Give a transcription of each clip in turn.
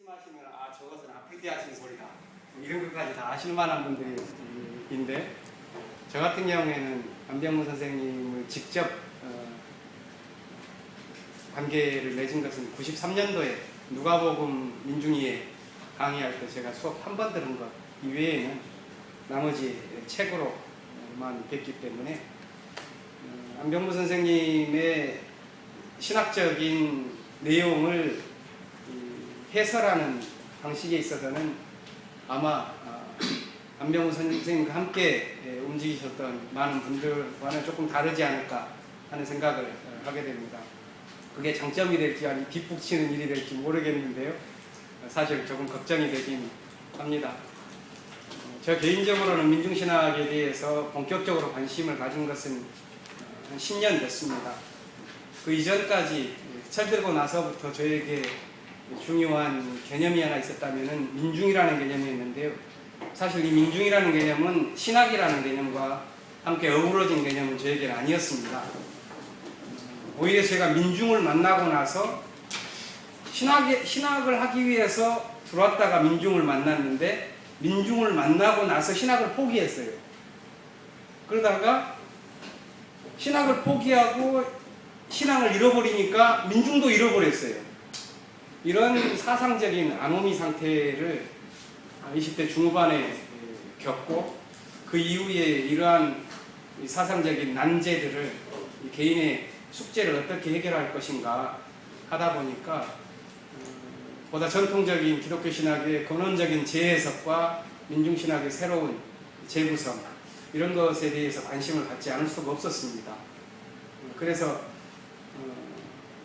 말씀하시면 저것은 아플 때 하시는 소리다 이런 것까지 다 아실 만한 분들인데 저 같은 경우에는 안병무 선생님을 직접 관계를 맺은 것은 93년도에 누가복음 민중이에 강의할 때 제가 수업 한 번 들은 것 이외에는 나머지 책으로만 뵙기 때문에 안병무 선생님의 신학적인 내용을 해설하는 방식에 있어서는 아마 안병무 선생님과 함께 움직이셨던 많은 분들과는 조금 다르지 않을까 하는 생각을 하게 됩니다. 그게 장점이 될지 아니 뒷북치는 일이 될지 모르겠는데요. 사실 조금 걱정이 되긴 합니다. 저 개인적으로는 민중신학에 대해서 본격적으로 관심을 가진 것은 한 10년 됐습니다. 그 이전까지 철들고 나서부터 저에게 중요한 개념이 하나 있었다면 민중이라는 개념이었는데요. 사실 이 민중이라는 개념은 신학이라는 개념과 함께 어우러진 개념은 저에게는 아니었습니다. 오히려 제가 민중을 만나고 나서 신학을 하기 위해서 들어왔다가 민중을 만났는데 민중을 만나고 나서 신학을 포기했어요. 그러다가 신학을 포기하고 신앙을 잃어버리니까 민중도 잃어버렸어요. 이런 사상적인 아노미 상태를 20대 중후반에 겪고 그 이후에 이러한 사상적인 난제들을 개인의 숙제를 어떻게 해결할 것인가 하다 보니까 보다 전통적인 기독교 신학의 근원적인 재해석과 민중신학의 새로운 재구성 이런 것에 대해서 관심을 갖지 않을 수가 없었습니다. 그래서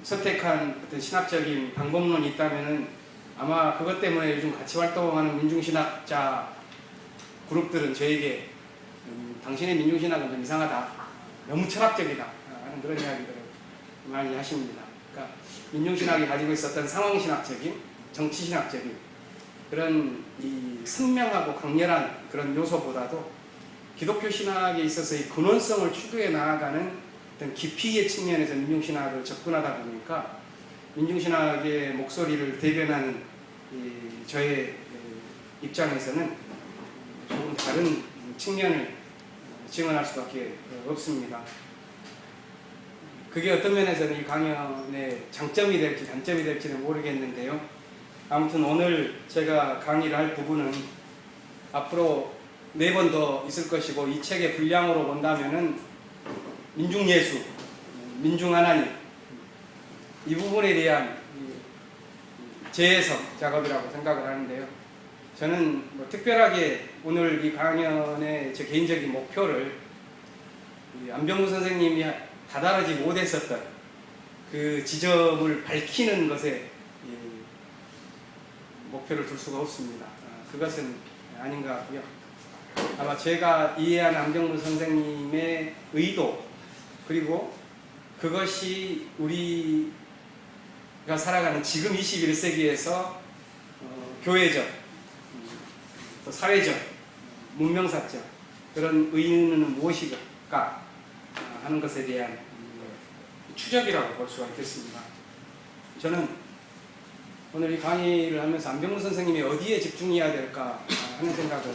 선택한 어떤 신학적인 방법론이 있다면은 아마 그것 때문에 요즘 같이 활동하는 민중신학자 그룹들은 저에게 당신의 민중신학은 좀 이상하다, 너무 철학적이다 하는 그런 이야기들을 많이 하십니다. 그러니까 민중신학이 가지고 있었던 상황신학적인, 정치신학적인 그런 이 선명하고 강렬한 그런 요소보다도 기독교 신학에 있어서의 근원성을 추구해 나아가는 어떤 깊이의 측면에서 민중신학을 접근하다 보니까 민중신학의 목소리를 대변하는 저의 입장에서는 조금 다른 측면을 증언할 수밖에 없습니다. 그게 어떤 면에서는 이 강연의 장점이 될지 단점이 될지는 모르겠는데요. 아무튼 오늘 제가 강의를 할 부분은 앞으로 4번 더 있을 것이고 이 책의 분량으로 본다면은 민중예수, 민중하나님 이 부분에 대한 재해석 작업이라고 생각을 하는데요. 저는 특별하게 오늘 이 강연의 제 개인적인 목표를 안병무 선생님이 다다르지 못했었던 그 지점을 밝히는 것에 목표를 둘 수가 없습니다. 그것은 아닌가 하고요. 아마 제가 이해한 안병무 선생님의 의도 그리고 그것이 우리가 살아가는 지금 21세기에서 교회적, 또 사회적, 문명사적 그런 의의는 무엇일까 하는 것에 대한 추적이라고 볼 수가 있겠습니다. 저는 오늘 이 강의를 하면서 안병무 선생님이 어디에 집중해야 될까 하는 생각을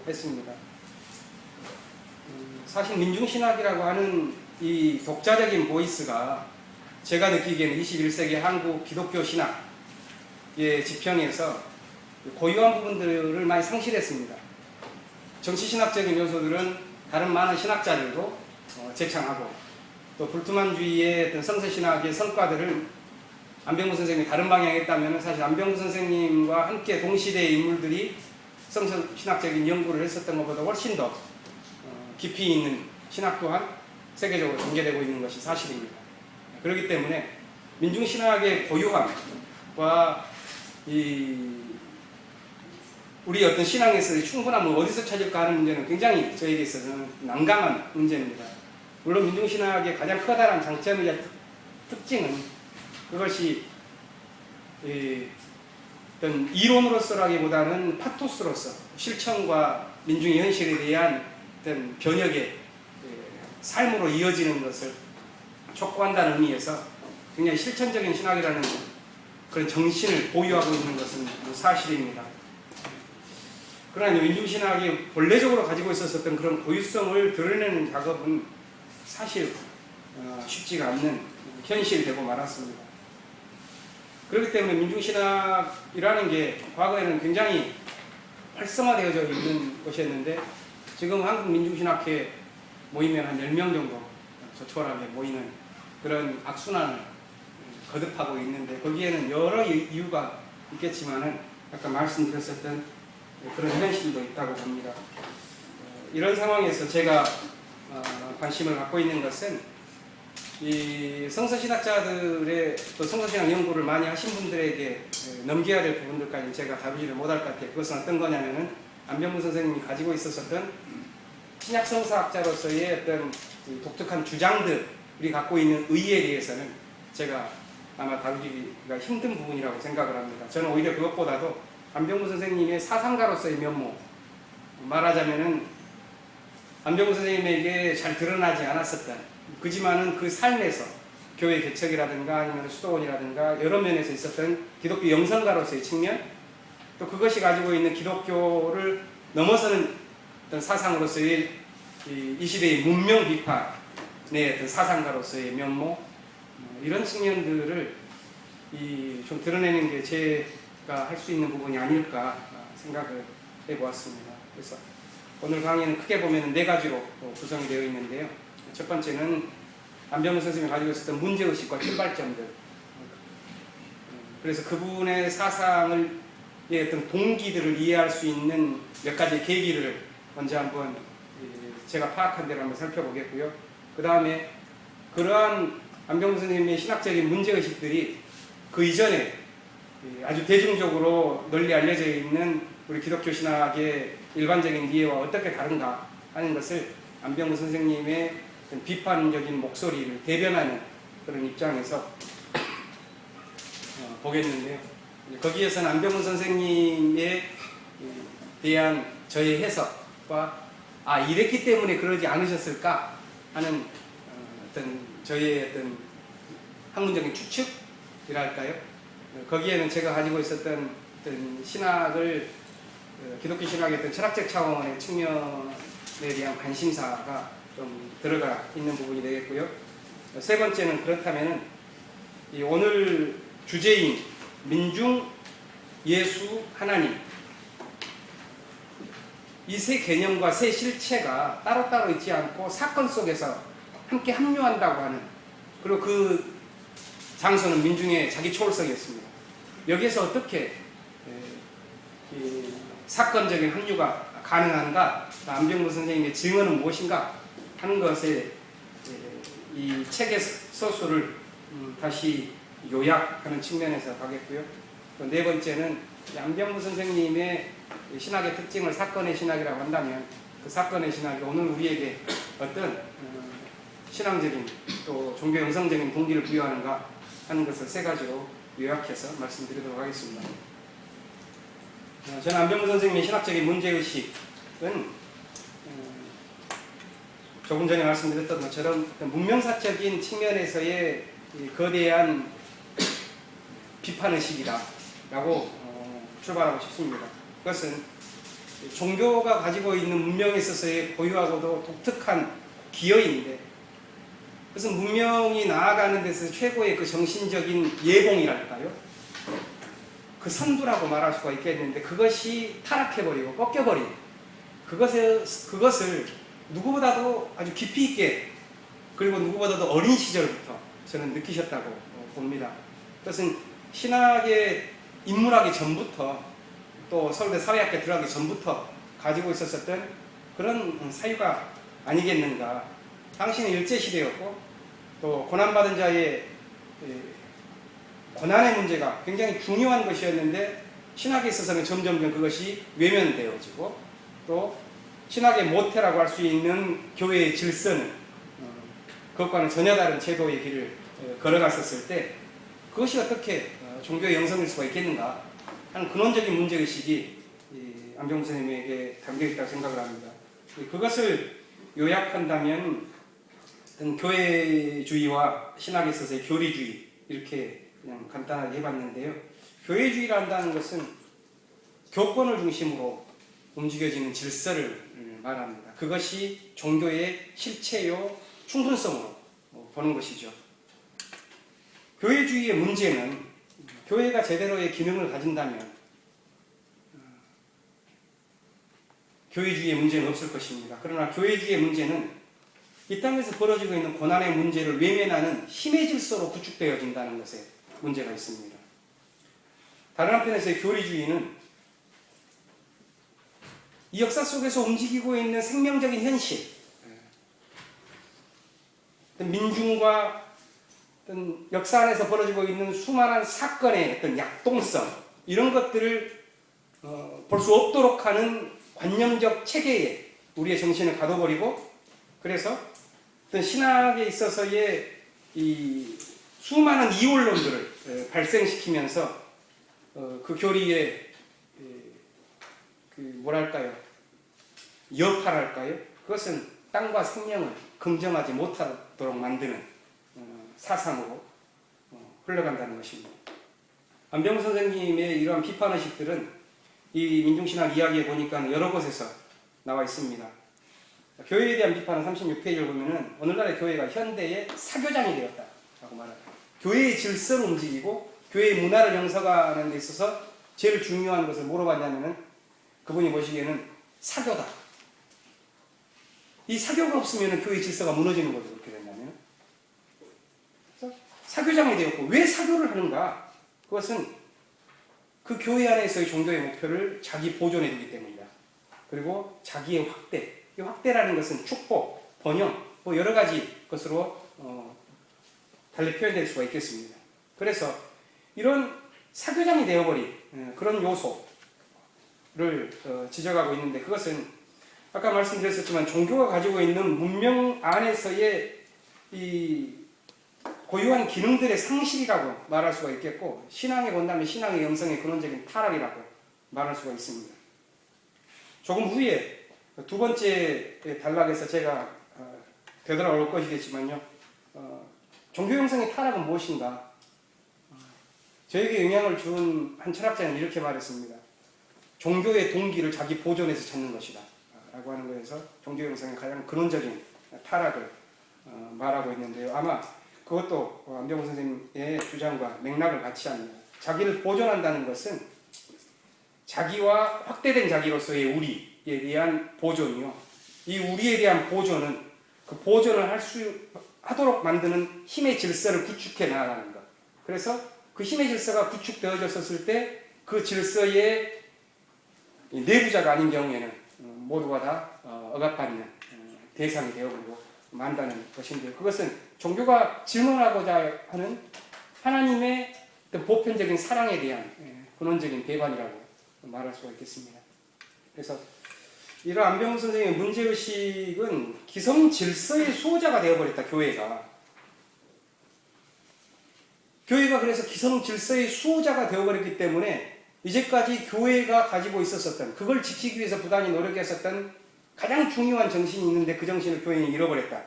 했습니다. 사실 민중신학이라고 하는 이 독자적인 보이스가 제가 느끼기에는 21세기 한국 기독교 신학의 지평에서 고유한 부분들을 많이 상실했습니다. 정치신학적인 요소들은 다른 많은 신학자들도 제창하고 또 불투만주의의 어떤 성서신학의 성과들을 안병무 선생님이 다른 방향에 했다면 사실 안병무 선생님과 함께 동시대의 인물들이 성서신학적인 연구를 했었던 것보다 훨씬 더 깊이 있는 신학 또한 세계적으로 전개되고 있는 것이 사실입니다. 그렇기 때문에 민중신학의 고유함과 우리 어떤 신앙에서의 충분함을 어디서 찾을까 하는 문제는 굉장히 저에게 있어서는 난감한 문제입니다. 물론 민중신학의 가장 커다란 장점이자 특징은 그것이 어떤 이론으로서라기보다는 파토스로서 실천과 민중의 현실에 대한 어떤 변혁의 삶으로 이어지는 것을 촉구한다는 의미에서 굉장히 실천적인 신학이라는 그런 정신을 보유하고 있는 것은 사실입니다. 그러나 민중신학이 본래적으로 가지고 있었던 그런 고유성을 드러내는 작업은 사실 쉽지가 않는 현실이 되고 말았습니다. 그렇기 때문에 민중신학이라는 게 과거에는 굉장히 활성화되어져 있는 것이었는데 지금 한국민중신학회 모이면 한 10명 정도 조촐하게 모이는 그런 악순환을 거듭하고 있는데 거기에는 여러 이유가 있겠지만은 아까 말씀드렸었던 그런 현실도 있다고 봅니다. 이런 상황에서 제가 관심을 갖고 있는 것은 이 성서신학자들의 또 성서신학 연구를 많이 하신 분들에게 넘겨야 될 부분들까지 제가 다루지를 못할 것 같아요. 그것은 어떤 거냐면은 안병무 선생님이 가지고 있었던 신약 성서학자로서의 어떤 독특한 주장들이 갖고 있는 의의에 대해서는 제가 아마 다루기가 힘든 부분이라고 생각을 합니다. 저는 오히려 그것보다도 안병무 선생님의 사상가로서의 면모, 말하자면은 안병무 선생님에게 잘 드러나지 않았었던 그지만은 그 삶에서 교회 개척이라든가 아니면 수도원이라든가 여러 면에서 있었던 기독교 영성가로서의 측면, 또 그것이 가지고 있는 기독교를 넘어서는 어떤 사상으로서의 이 시대의 문명 비판의 어떤 사상가로서의 면모, 이런 측면들을 좀 드러내는 게 제가 할 수 있는 부분이 아닐까 생각을 해보았습니다. 그래서 오늘 강의는 크게 보면 4가지로 구성이 되어 있는데요. 첫 번째는 안병무 선생님이 가지고 있었던 문제의식과 출발점들, 그래서 그분의 사상을 어떤 동기들을 이해할 수 있는 몇 가지 계기를 먼저 한번 제가 파악한 대로 한번 살펴보겠고요. 그 다음에 그러한 안병무 선생님의 신학적인 문제의식들이 그 이전에 아주 대중적으로 널리 알려져 있는 우리 기독교 신학의 일반적인 이해와 어떻게 다른가 하는 것을 안병무 선생님의 비판적인 목소리를 대변하는 그런 입장에서 보겠는데요. 거기에서는 안병무 선생님에 대한 저의 해석과 이랬기 때문에 그러지 않으셨을까 하는 어떤 저의 어떤 학문적인 추측이랄까요? 거기에는 제가 가지고 있었던 어떤 신학을 기독교 신학의 어떤 철학적 차원의 측면에 대한 관심사가 좀 들어가 있는 부분이 되겠고요. 세 번째는 그렇다면은 이 오늘 주제인 민중, 예수, 하나님, 이 세 개념과 세 실체가 따로따로 있지 않고 사건 속에서 함께 합류한다고 하는, 그리고 그 장소는 민중의 자기 초월성이었습니다. 여기에서 어떻게 사건적인 합류가 가능한가, 안병무 선생님의 증언은 무엇인가 하는 것에 이 책의 서술을 다시 요약하는 측면에서 가겠고요. 또 네 번째는 안병무 선생님의 신학의 특징을 사건의 신학이라고 한다면 그 사건의 신학이 오늘 우리에게 어떤 신앙적인 또 종교 영성적인 동기를 부여하는가 하는 것을 3가지로 요약해서 말씀드리도록 하겠습니다. 저는 안병무 선생님의 신학적인 문제의식은 조금 전에 말씀드렸던 것처럼 문명사적인 측면에서의 거대한 비판의식이다라고 출발하고 싶습니다. 그것은 종교가 가지고 있는 문명에 있어서의 고유하고도 독특한 기여인데, 그것은 문명이 나아가는 데서 최고의 그 정신적인 예봉이랄까요? 그 선두라고 말할 수가 있겠는데 그것이 타락해버리고 꺾여버린 그것을 누구보다도 아주 깊이 있게, 그리고 누구보다도 어린 시절부터 저는 느끼셨다고 봅니다. 그것은 신학에 입문하기 전부터 또 서울대 사회학교 들어가기 전부터 가지고 있었던 그런 사유가 아니겠는가. 당시는 일제시대였고 또 고난받은 자의 고난의 문제가 굉장히 중요한 것이었는데 신학에 있어서는 점점점 그것이 외면되어지고, 또 신학의 모태라고 할 수 있는 교회의 질서는 그것과는 전혀 다른 제도의 길을 걸어갔었을 때 그것이 어떻게 종교의 영성일 수가 있겠는가 하는 근원적인 문제의식이 안병무 선생님에게 담겨 있다고 생각을 합니다. 그것을 요약한다면 교회주의와 신학에 있어서의 교리주의, 이렇게 그냥 간단하게 해봤는데요. 교회주의라 한다는 것은 교권을 중심으로 움직여지는 질서를 말합니다. 그것이 종교의 실체요 충분성으로 보는 것이죠. 교회주의의 문제는 교회가 제대로의 기능을 가진다면 교회주의의 문제는 없을 것입니다. 그러나 교회주의의 문제는 이 땅에서 벌어지고 있는 고난의 문제를 외면하는 힘의 질서로 구축되어진다는 것에 문제가 있습니다. 다른 한편에서의 교리주의는 이 역사 속에서 움직이고 있는 생명적인 현실, 민중과 어떤 역사 안에서 벌어지고 있는 수많은 사건의 어떤 약동성, 이런 것들을 볼 수 없도록 하는 관념적 체계에 우리의 정신을 가둬버리고, 그래서 어떤 신학에 있어서의 이 수많은 이원론들을 발생시키면서 그 교리의 뭐랄까요, 여파랄까요? 그것은 땅과 생명을 긍정하지 못하도록 만드는 사상으로 흘러간다는 것입니다. 안병 선생님의 이러한 비판의식들은 이 민중신학 이야기에 보니까 여러 곳에서 나와 있습니다. 교회에 대한 비판은 36페이지를 보면은 오늘날의 교회가 현대의 사교장이 되었다라고 말합니다. 교회의 질서를 움직이고 교회의 문화를 형성하는 데 있어서 제일 중요한 것을 뭐로 봤냐면은 그분이 보시기에는 사교다. 이 사교가 없으면 교회 질서가 무너지는 거죠. 그렇게 된다면. 그래서 사교장이 되었고, 왜 사교를 하는가? 그것은 그 교회 안에서의 종교의 목표를 자기 보존해 두기 때문이다. 그리고 자기의 확대. 이 확대라는 것은 축복, 번영, 뭐 여러 가지 것으로 달리 표현될 수가 있겠습니다. 그래서 이런 사교장이 되어버린 그런 요소를 지적하고 있는데, 그것은 아까 말씀드렸었지만 종교가 가지고 있는 문명 안에서의 이 고유한 기능들의 상실이라고 말할 수가 있겠고, 신앙에 본다면 신앙의 영성의 근원적인 타락이라고 말할 수가 있습니다. 조금 후에 두 번째 단락에서 제가 되돌아올 것이겠지만요, 종교 영성의 타락은 무엇인가? 저에게 영향을 준 한 철학자는 이렇게 말했습니다. 종교의 동기를 자기 보존에서 찾는 것이다 라고 하는 것에서 종교 영성의 가장 근원적인 타락을 말하고 있는데요. 아마 그것도 안병호 선생님의 주장과 맥락을 같이 합니다. 자기를 보존한다는 것은 자기와 확대된 자기로서의 우리에 대한 보존이요, 이 우리에 대한 보존은 그 보존을 하도록 만드는 힘의 질서를 구축해 나가는 것. 그래서 그 힘의 질서가 구축되어졌을 때 그 질서의 내부자가 아닌 경우에는 모두가 다 억압받는 대상이 되어버리고 만다는 것인데요. 그것은 종교가 증언하고자 하는 하나님의 보편적인 사랑에 대한 근원적인 배반이라고 말할 수가 있겠습니다. 그래서 이런 안병훈 선생님의 문제의식은 기성 질서의 수호자가 되어버렸다, 교회가. 교회가 그래서 기성 질서의 수호자가 되어버렸기 때문에 이제까지 교회가 가지고 있었던, 그걸 지키기 위해서 부단히 노력했었던 가장 중요한 정신이 있는데 그 정신을 교회는 잃어버렸다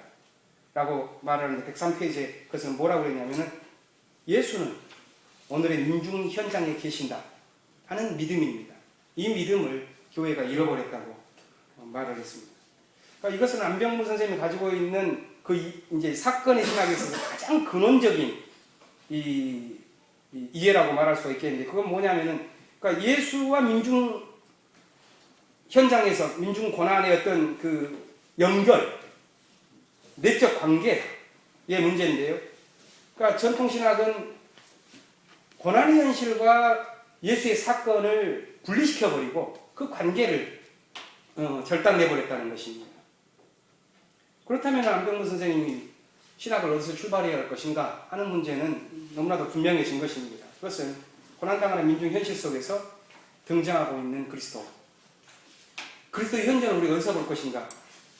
라고 말하는데, 103페이지에 그것은 뭐라고 그랬냐면은 예수는 오늘의 민중 현장에 계신다 하는 믿음입니다. 이 믿음을 교회가 잃어버렸다고 말을 했습니다. 그러니까 이것은 안병무 선생님이 가지고 있는 그 이제 사건의 신학에 있어서 가장 근원적인 이해라고 말할 수가 있겠는데, 그건 뭐냐면은, 그러니까 예수와 민중 현장에서 민중 고난의 어떤 그 연결, 내적 관계의 문제인데요. 그러니까 전통신학은 고난의 현실과 예수의 사건을 분리시켜버리고 그 관계를 절단내버렸다는 것입니다. 그렇다면 안병무 선생님이 신학을 어디서 출발해야 할 것인가 하는 문제는 너무나도 분명해진 것입니다. 그것은 고난당하는 민중 현실 속에서 등장하고 있는 그리스도의 현장을 우리가 어디서 볼 것인가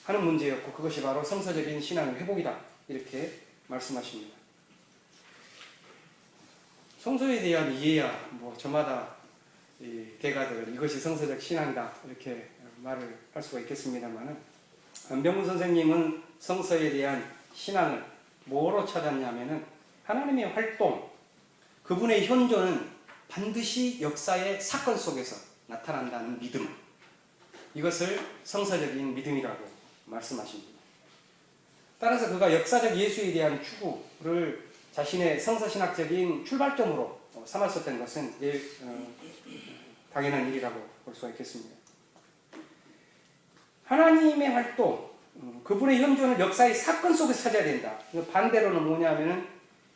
하는 문제였고, 그것이 바로 성서적인 신앙의 회복이다 이렇게 말씀하십니다. 성서에 대한 이해야 저마다 대가들 이것이 성서적 신앙이다 이렇게 말을 할 수가 있겠습니다만, 안병무 선생님은 성서에 대한 신앙을 뭐로 찾았냐면은 하나님의 활동, 그분의 현존은 반드시 역사의 사건 속에서 나타난다는 믿음, 이것을 성서적인 믿음이라고 말씀하십니다. 따라서 그가 역사적 예수에 대한 추구를 자신의 성서신학적인 출발점으로 삼았었던 것은 당연한 일이라고 볼 수가 있겠습니다. 하나님의 활동, 그분의 현존을 역사의 사건 속에서 찾아야 된다. 반대로는 뭐냐면은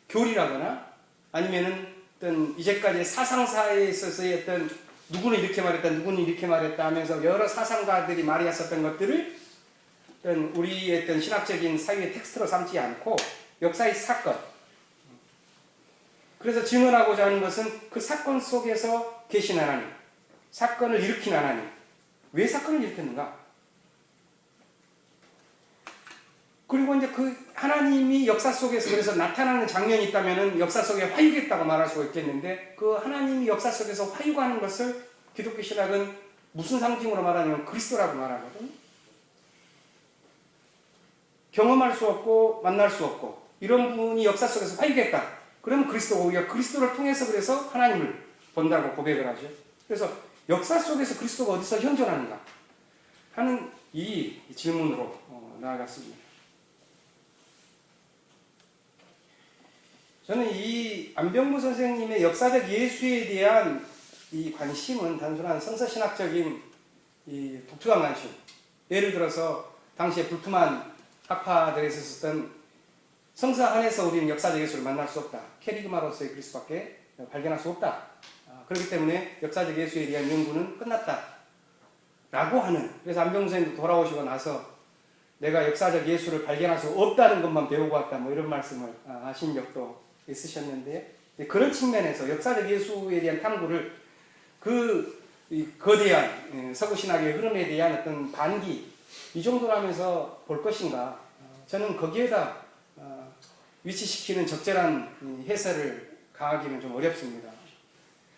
교리라거나 아니면은 어떤 이제까지 사상사에 있어서의 어떤 누구는 이렇게 말했다, 누구는 이렇게 말했다 하면서 여러 사상가들이 말했었던 것들을 어떤 우리의 어떤 신학적인 사유의 텍스트로 삼지 않고 역사의 사건. 그래서 증언하고자 하는 것은 그 사건 속에서 계신 하나님, 사건을 일으킨 하나님. 왜 사건을 일으켰는가? 그리고 이제 그 하나님이 역사 속에서 그래서 나타나는 장면이 있다면은 역사 속에 화유겠다고 말할 수가 있겠는데, 그 하나님이 역사 속에서 화유하는 것을 기독교 신학은 무슨 상징으로 말하냐면 그리스도라고 말하거든요. 경험할 수 없고 만날 수 없고 이런 분이 역사 속에서 화유겠다. 그러면 그리스도가 우리가 그리스도를 통해서 그래서 하나님을 본다고 고백을 하죠. 그래서 역사 속에서 그리스도가 어디서 현존하는가 하는 이 질문으로 나아갔습니다. 저는 이 안병무 선생님의 역사적 예수에 대한 이 관심은 단순한 성서신학적인 이 독특한 관심. 예를 들어서 당시에 불투만 학파들에서 썼던 성서 안에서 우리는 역사적 예수를 만날 수 없다. 캐리그마로서의 그리스도밖에 발견할 수 없다. 그렇기 때문에 역사적 예수에 대한 연구는 끝났다. 라고 하는, 그래서 안병무 선생님도 돌아오시고 나서 내가 역사적 예수를 발견할 수 없다는 것만 배우고 왔다. 뭐 이런 말씀을 하신 적도 있으셨는데, 그런 측면에서 역사적 예수에 대한 탐구를 그 거대한 서구신학의 흐름에 대한 어떤 반기, 이 정도로 하면서 볼 것인가, 저는 거기에다 위치시키는 적절한 해설을 가하기는 좀 어렵습니다.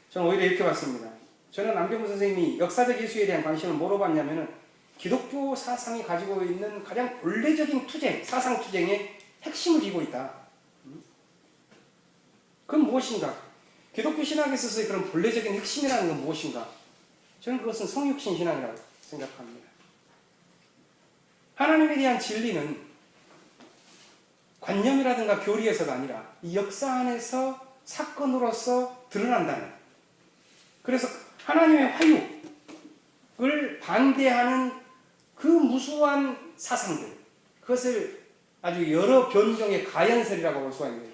저는 오히려 이렇게 봤습니다. 저는 안병무 선생님이 역사적 예수에 대한 관심을 뭐로 봤냐면은 기독교 사상이 가지고 있는 가장 본래적인 투쟁, 사상 투쟁의 핵심을 쥐고 있다. 그건 무엇인가? 기독교 신학에 있어서의 그런 본래적인 핵심이라는 건 무엇인가? 저는 그것은 성육신 신학이라고 생각합니다. 하나님에 대한 진리는 관념이라든가 교리에서가 아니라 이 역사 안에서 사건으로서 드러난다는, 그래서 하나님의 화육을 반대하는 그 무수한 사상들, 그것을 아주 여러 변종의 가연설이라고 볼 수가 있는 거예요.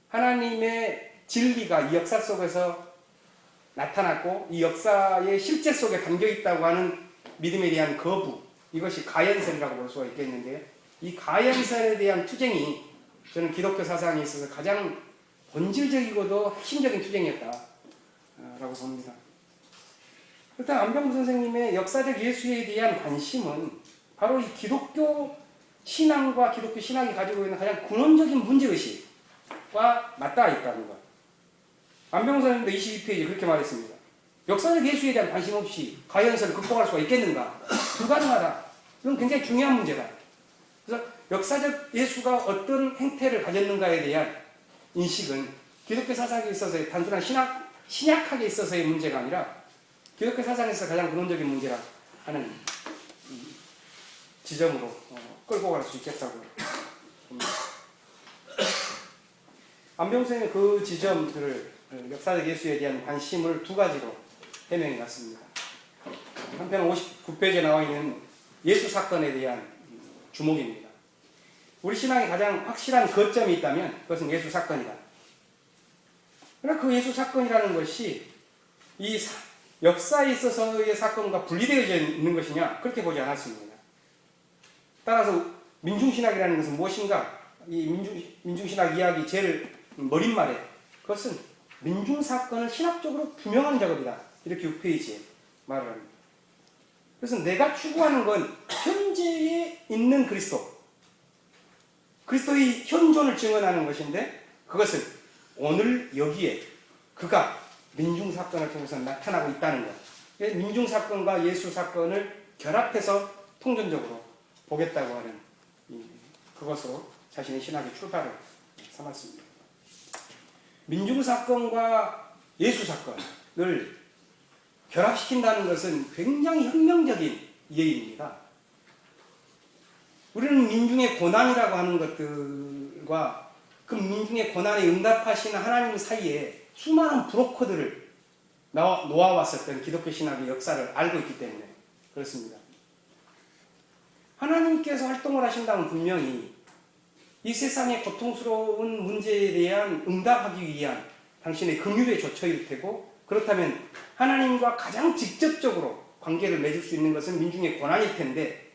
하나님의 진리가 이 역사 속에서 나타났고 이 역사의 실제 속에 담겨있다고 하는 믿음에 대한 거부, 이것이 가연설이라고 볼 수가 있겠는데, 이 가연설에 대한 투쟁이 저는 기독교 사상에 있어서 가장 본질적이고도 핵심적인 투쟁이었다라고 봅니다. 일단 안병무 선생님의 역사적 예수에 대한 관심은 바로 이 기독교 신앙과 기독교 신학이 가지고 있는 가장 근원적인 문제의식과 맞닿아 있다는 것. 안병무 선생님도 22페이지에 그렇게 말했습니다. 역사적 예수에 대한 관심 없이 가연설을 극복할 수가 있겠는가? 불가능하다. 이건 굉장히 중요한 문제다. 그래서 역사적 예수가 어떤 행태를 가졌는가에 대한 인식은 기독교 사상에 있어서의 단순한 신약학에 있어서의 문제가 아니라 기독교 사상에서 가장 근원적인 문제라 하는 지점으로 끌고 갈 수 있겠다고 봅니다. 안병무 선생님은 그 지점들을, 역사적 예수에 대한 관심을 두 가지로 해명해 놨습니다. 한편 59페이지에 나와 있는 예수 사건에 대한 주목입니다. 우리 신앙에 가장 확실한 거점이 있다면 그것은 예수 사건이다. 그러나 그 예수 사건이라는 것이 이 역사에 있어서의 사건과 분리되어져 있는 것이냐? 그렇게 보지 않았습니다. 따라서 민중신학이라는 것은 무엇인가? 이 민중신학 이야기 제일 머릿말에 그것은 민중사건을 신학적으로 규명하는 작업이다. 이렇게 6페이지에 말을 합니다. 그래서 내가 추구하는 건 현재에 있는 그리스도의 현존을 증언하는 것인데, 그것은 오늘 여기에 그가 민중사건을 통해서 나타나고 있다는 것. 민중사건과 예수사건을 결합해서 통전적으로 보겠다고 하는 그것으로 자신의 신학의 출발을 삼았습니다. 민중사건과 예수사건을 결합시킨다는 것은 굉장히 혁명적인 예입니다. 우리는 민중의 고난이라고 하는 것들과 그 민중의 고난에 응답하시는 하나님 사이에 수많은 브로커들을 놓아왔었던 기독교 신학의 역사를 알고 있기 때문에 그렇습니다. 하나님께서 활동을 하신다면 분명히 이 세상의 고통스러운 문제에 대한 응답하기 위한 당신의 긍휼의 조처일 테고, 그렇다면 하나님과 가장 직접적으로 관계를 맺을 수 있는 것은 민중의 고난일 텐데,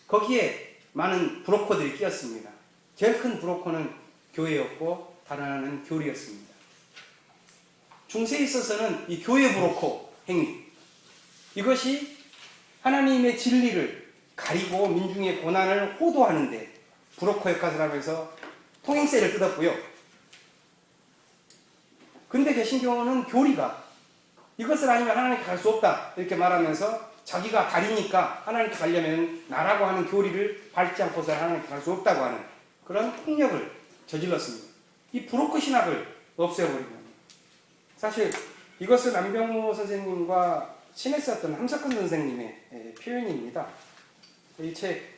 거기에 많은 브로커들이 끼었습니다. 제일 큰 브로커는 교회였고 다른 하나는 교리였습니다. 중세에 있어서는 이 교회 브로커 행위, 이것이 하나님의 진리를 가리고 민중의 고난을 호도하는데 브로커 역할을 하면서 통행세를 뜯었고요. 근데 개신교는 교리가 이것을 아니면 하나님께 갈 수 없다 이렇게 말하면서 자기가 다리니까 하나님께 가려면 나라고 하는 교리를 밟지 않고서 하나님께 갈 수 없다고 하는 그런 폭력을 저질렀습니다. 이 브로커 신학을 없애버린 겁니다. 사실 이것은 안병무 선생님과 친했었던 함석근 선생님의 표현입니다. 이 책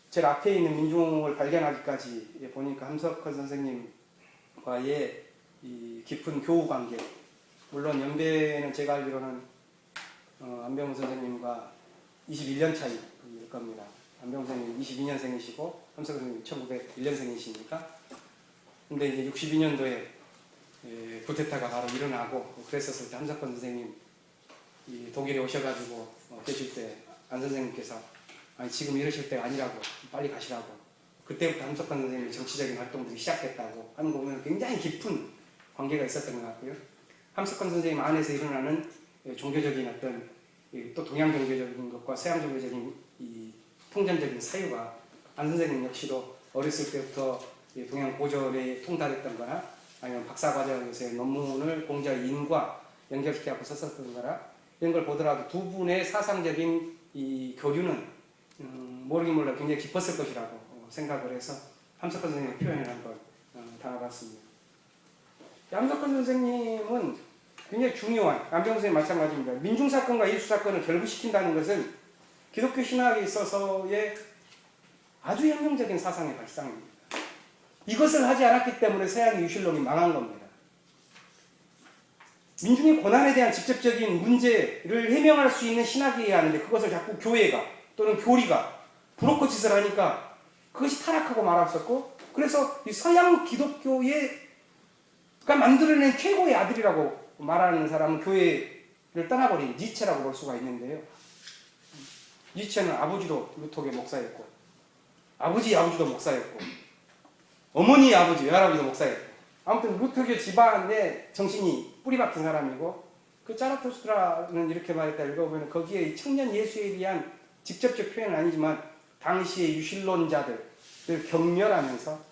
제일 앞에 있는 민중을 발견하기까지 보니까 함석근 선생님과의 이 깊은 교우 관계, 물론 연배는 제가 알기로는 안병무 선생님과 21년 차이일 겁니다. 안병무 선생님 22년생이시고 함석근 선생님 1901년생이시니까. 근데 이제 62년도에 쿠데타가 바로 일어나고 그랬었을 때 함석근 선생님 독일에 오셔가지고 계실 때 안 선생님께서 아니 지금 이러실 때가 아니라고 빨리 가시라고, 그때부터 함석근 선생님의 정치적인 활동들이 시작됐다고 하는 거 보면 굉장히 깊은 관계가 있었던 것 같고요. 함석근 선생님 안에서 일어나는 종교적인 어떤 또 동양 종교적인 것과 서양 종교적인 이 통전적인 사유가 안 선생님 역시도 어렸을 때부터 동양 고전에 통달했던 거나 아니면 박사과정에서의 논문을 공자의 인과 연결시켜서 썼었던 거나 이런 걸 보더라도 두 분의 사상적인 이 교류는 모르긴 몰라 굉장히 깊었을 것이라고 생각을 해서 함석근 선생님의 표현을 한번 담아봤습니다. 함석근 선생님은 굉장히 중요한, 안병무 선생님 마찬가지입니다. 민중사건과 예수사건을 결부시킨다는 것은 기독교 신학에 있어서의 아주 혁명적인 사상의 발상입니다. 이것을 하지 않았기 때문에 서양의 유실론이 망한 겁니다. 민중의 고난에 대한 직접적인 문제를 해명할 수 있는 신학이어야 하는데 그것을 자꾸 교회가 또는 교리가 브로커 짓을 하니까 그것이 타락하고 말았었고, 그래서 이 서양 기독교가 만들어낸 최고의 아들이라고 말하는 사람은 교회를 떠나버린 니체라고 볼 수가 있는데요. 니체는 아버지도 루터교 목사였고 아버지 아버지도 목사였고 어머니 아버지 외할아버지도 목사였고, 아무튼 루터교 집안의 정신이 뿌리 박힌 사람이고, 그 짜라투스트라는 이렇게 말했다 읽어보면 거기에 청년 예수에 대한 직접적 표현은 아니지만 당시의 유실론자들을 경멸하면서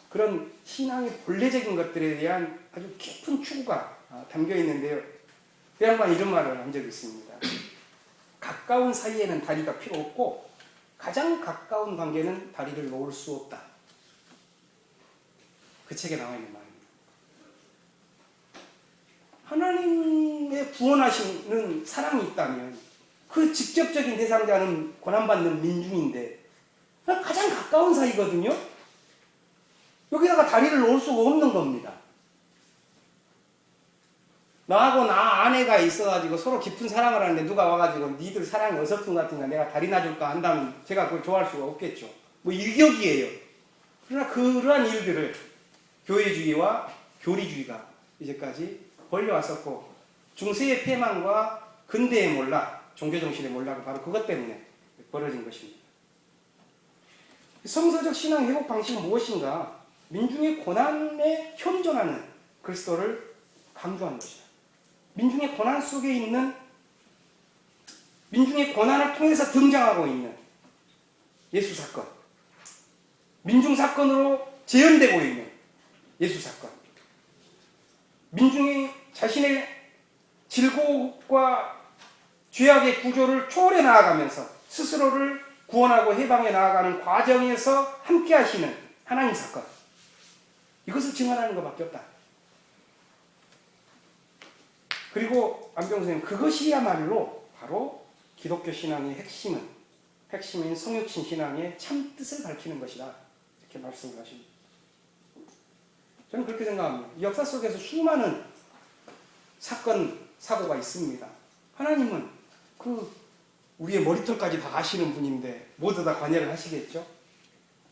그런 신앙의 본래적인 것들에 대한 아주 깊은 추구가 담겨 있는데요. 그 양반 이런 말을 한 적이 있습니다. 가까운 사이에는 다리가 필요 없고 가장 가까운 관계는 다리를 놓을 수 없다. 그 책에 나와 있는 말입니다. 하나님의 구원하시는 사랑이 있다면 그 직접적인 대상자는 고난받는 민중인데 가장 가까운 사이거든요. 여기다가 다리를 놓을 수가 없는 겁니다. 나하고 나 아내가 있어가지고 서로 깊은 사랑을 하는데 누가 와가지고 니들 사랑이 어설픈 것 같으니까 내가 다리 놔줄까 한다면 제가 그걸 좋아할 수가 없겠죠. 뭐 일격이에요. 그러나 그러한 일들을 교회주의와 교리주의가 이제까지 벌려왔었고, 중세의 패망과 근대의 몰락, 종교정신의 몰락은 바로 그것 때문에 벌어진 것입니다. 성서적 신앙 회복 방식은 무엇인가? 민중의 고난에 현존하는 그리스도를 강조하는 것이다. 민중의 고난 속에 있는, 민중의 고난을 통해서 등장하고 있는 예수사건, 민중사건으로 재현되고 있는 예수사건, 민중이 자신의 질곡과 죄악의 구조를 초월해 나아가면서 스스로를 구원하고 해방해 나아가는 과정에서 함께 하시는 하나님 사건, 이것을 증언하는 것밖에 없다. 그리고 안병 선생님, 그것이야말로 바로 기독교 신앙의 핵심인 성육신 신앙의 참 뜻을 밝히는 것이다. 이렇게 말씀을 하십니다. 저는 그렇게 생각합니다. 역사 속에서 수많은 사건, 사고가 있습니다. 하나님은 우리의 머리털까지 다 아시는 분인데 모두 다 관여를 하시겠죠?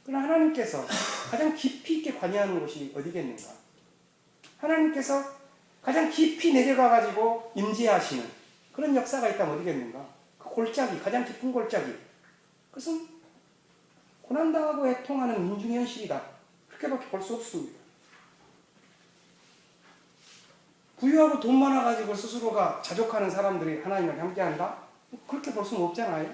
그러나 하나님께서 가장 깊이 있게 관여하는 곳이 어디겠는가? 하나님께서 가장 깊이 내려가가지고 임재하시는 그런 역사가 있다면 어디겠는가? 그 골짜기, 가장 깊은 골짜기. 그것은 고난당하고 애통하는 민중의 현실이다. 그렇게밖에 볼 수 없습니다. 부유하고 돈 많아가지고 스스로가 자족하는 사람들이 하나님을 함께한다? 그렇게 볼 수는 없잖아요.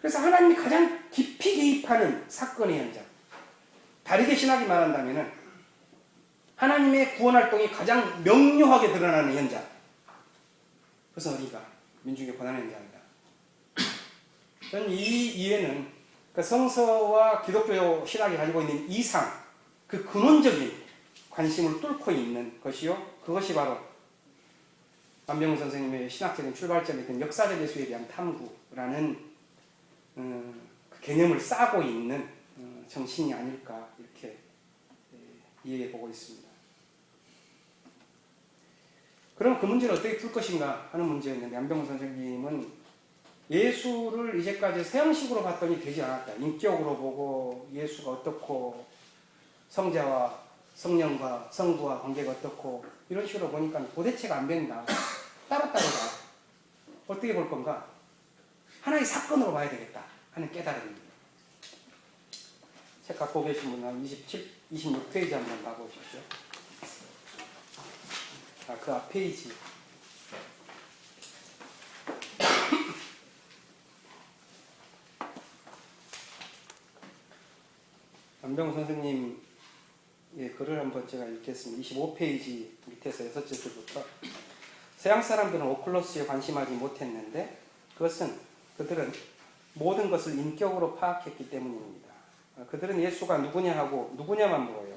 그래서 하나님이 가장 깊이 개입하는 사건의 현장. 다르게 신학이 말한다면 하나님의 구원활동이 가장 명료하게 드러나는 현장. 그것은 어디가? 민중의 고난의 현장이다. 저는 이 이해는 성서와 기독교 신학이 가지고 있는 이상, 그 근원적인 관심을 뚫고 있는 것이요. 그것이 바로 안병훈 선생님의 신학적인 출발점이던 역사적 예수에 대한 탐구라는 그 개념을 싸고 있는 정신이 아닐까 이렇게 이해해 보고 있습니다. 그럼 그 문제를 어떻게 풀 것인가 하는 문제였는데 안병훈 선생님은 예수를 이제까지 서양식으로 봤더니 되지 않았다. 인격으로 보고 예수가 어떻고 성자와 성령과 성부와 관계가 어떻고 이런 식으로 보니까 도대체가 안 된다. 따로따로다. 어떻게 볼 건가? 하나의 사건으로 봐야 되겠다 하는 깨달음입니다. 책 갖고 계신 분은 26페이지 한번 봐보십시오. 그 앞 페이지. 안병훈 선생님 글을 한번 제가 읽겠습니다. 25페이지 밑에서 6째 줄부터 서양 사람들은 오클로스에 관심하지 못했는데 그들은 모든 것을 인격으로 파악했기 때문입니다. 그들은 예수가 누구냐 하고 누구냐만 물어요.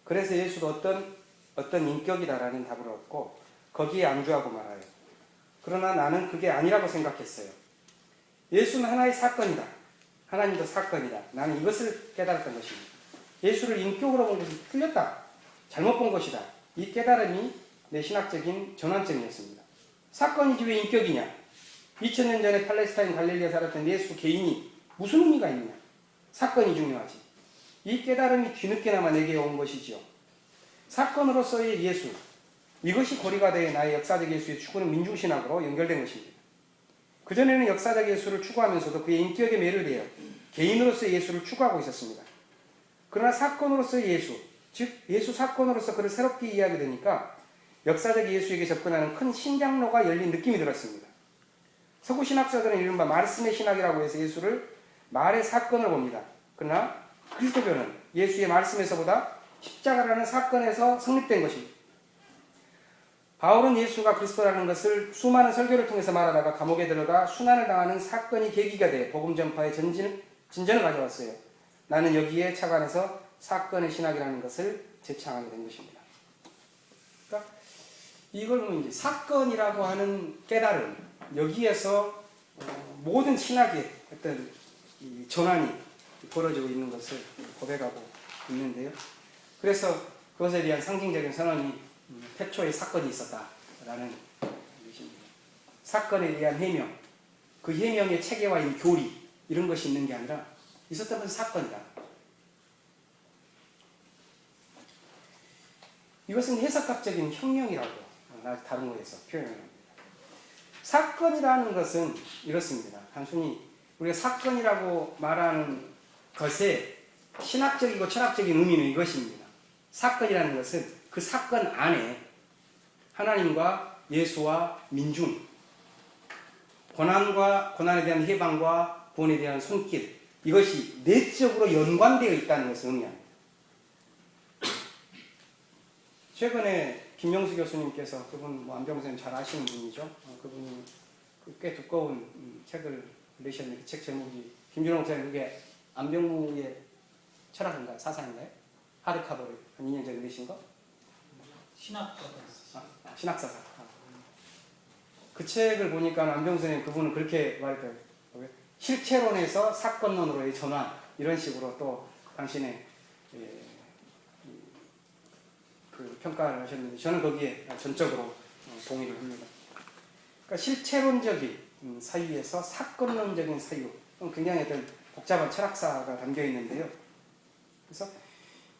그래서 예수도 어떤 인격이다라는 답을 얻고 거기에 안주하고 말아요. 그러나 나는 그게 아니라고 생각했어요. 예수는 하나의 사건이다. 하나님도 사건이다. 나는 이것을 깨달았던 것입니다. 예수를 인격으로 본 것이 틀렸다. 잘못 본 것이다. 이 깨달음이 내 신학적인 전환점이었습니다. 사건이지 왜 인격이냐? 2000년 전에 팔레스타인 갈릴리에 살았던 예수 개인이 무슨 의미가 있느냐? 사건이 중요하지. 이 깨달음이 뒤늦게나마 내게 온 것이지요. 사건으로서의 예수, 이것이 고리가 되어 나의 역사적 예수의 추구는 민중신학으로 연결된 것입니다. 그전에는 역사적 예수를 추구하면서도 그의 인격에 매료되어 개인으로서의 예수를 추구하고 있었습니다. 그러나 사건으로서의 예수, 즉 예수 사건으로서 그를 새롭게 이해하게 되니까 역사적 예수에게 접근하는 큰 신장로가 열린 느낌이 들었습니다. 서구 신학자들은 이른바 말씀의 신학이라고 해서 예수를 말의 사건을 봅니다. 그러나 그리스도교는 예수의 말씀에서보다 십자가라는 사건에서 성립된 것입니다. 바울은 예수가 그리스도라는 것을 수많은 설교를 통해서 말하다가 감옥에 들어가 순환을 당하는 사건이 계기가 돼 복음 전파의 진전을 가져왔어요. 나는 여기에 착안해서 사건의 신학이라는 것을 제창하게 된 것입니다. 그러니까 이걸 이제 사건이라고 하는 깨달음, 여기에서 모든 신학의 어떤 전환이 벌어지고 있는 것을 고백하고 있는데요. 그래서 그것에 대한 상징적인 선언이 태초에 사건이 있었다라는 것입니다. 사건에 대한 해명, 그 해명의 체계화인 교리 이런 것이 있는 게 아니라 있었던 것은 사건이다. 이것은 해석학적인 혁명이라고 다른 곳에서 표현을 합니다. 사건이라는 것은 이렇습니다. 단순히 우리가 사건이라고 말하는 것의 신학적이고 철학적인 의미는 이것입니다. 사건이라는 것은 그 사건 안에 하나님과 예수와 민중, 고난에 대한 해방과 구원에 대한 손길, 이것이 내적으로 연관되어 있다는 것을 의미합니다. 최근에 김명수 교수님께서, 그분 안병훈 선생님 잘 아시는 분이죠. 그분이 꽤 두꺼운 책을 내셨는데, 그 책 제목이 김준호 목사님 그게 안병무의 철학인가요? 사상인가요? 하드카버를 한 2년 전에 내신 거? 신학사상. 그 책을 보니까 안병수 선생님 그분은 그렇게 말했더라고요. 실체론에서 사건론으로의 전환, 이런 식으로 또 당신의 그 평가를 하셨는데 저는 거기에 전적으로 동의를 합니다. 그러니까 실체론적인 사유에서 사건론적인 사유, 굉장히 어떤 복잡한 철학사가 담겨 있는데요. 그래서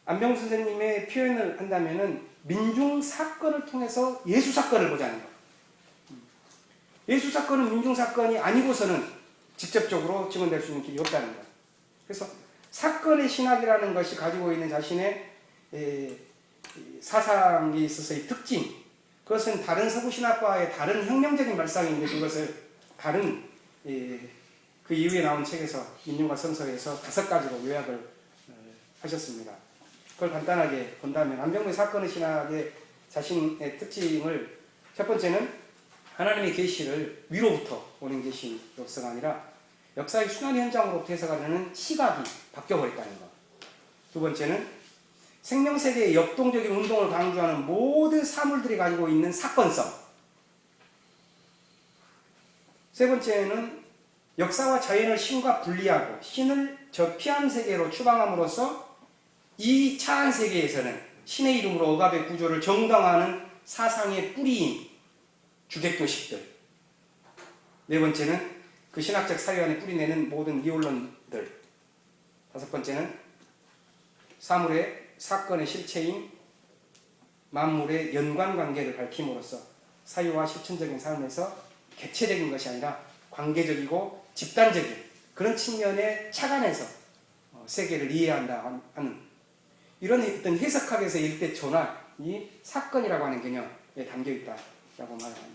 안병수 선생님의 표현을 한다면은 민중 사건을 통해서 예수 사건을 보자는 거. 예수 사건은 민중 사건이 아니고서는 직접적으로 증언될 수 있는 길이 없다는 거. 그래서 사건의 신학이라는 것이 가지고 있는 자신의 사상에 있어서의 특징, 그것은 다른 서구 신학과의 다른 혁명적인 발상인데 그것을 다른 그 이후에 나온 책에서 민중과 성서에서 5가지로 요약을 하셨습니다. 그걸 간단하게 본다면 안병무의 사건의 신학의 자신의 특징을 첫 번째는 하나님의 계시를 위로부터 오는 계시로서가 아니라 역사의 순환 현장으로부터 해석하려는 시각이 바뀌어버렸다는 것. 두 번째는 생명세계의 역동적인 운동을 강조하는 모든 사물들이 가지고 있는 사건성. 세 번째는 역사와 자연을 신과 분리하고 신을 저피한 세계로 추방함으로써 이 차한 세계에서는 신의 이름으로 억압의 구조를 정당화하는 사상의 뿌리인 주객도식들. 네 번째는 그 신학적 사유 안에 뿌리내는 모든 이혼론들. 다섯 번째는 사물의 사건의 실체인 만물의 연관관계를 밝힘으로써 사유와 실천적인 삶에서 객체적인 것이 아니라 관계적이고 집단적인 그런 측면에 착안해서 세계를 이해한다 하는 이런 어떤 해석학에서 일대 전환이 사건이라고 하는 개념에 담겨있다라고 말합니다.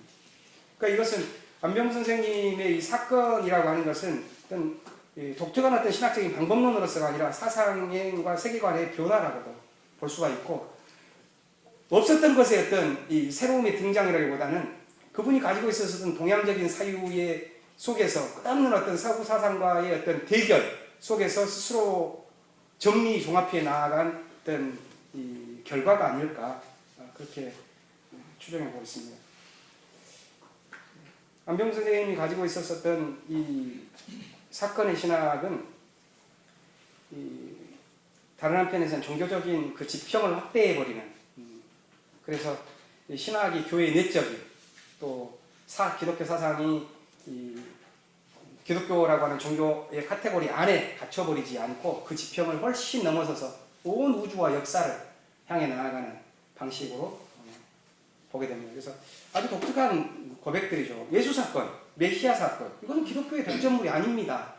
그러니까 이것은 안병수 선생님의 이 사건이라고 하는 것은 어떤 독특한 어떤 신학적인 방법론으로서가 아니라 사상과 세계관의 변화라고도 볼 수가 있고, 없었던 것의 어떤 이 새로움의 등장이라기보다는 그분이 가지고 있었던 동양적인 사유의 속에서 끝없는 어떤 서구 사상과의 어떤 대결 속에서 스스로 정리 종합해 나아간 어떤 이 결과가 아닐까, 그렇게 추정해 보고 있습니다. 안병수 선생님이 가지고 있었던 이 사건의 신학은 다른 한편에서는 종교적인 그 지평을 확대해버리는, 그래서 신학이 교회의 내적인 또 기독교 사상이 기독교라고 하는 종교의 카테고리 안에 갇혀버리지 않고 그 지평을 훨씬 넘어서서 온 우주와 역사를 향해 나아가는 방식으로 보게 됩니다. 그래서 아주 독특한 고백들이죠. 예수 사건, 메시아 사건, 이건 기독교의 독점물이 아닙니다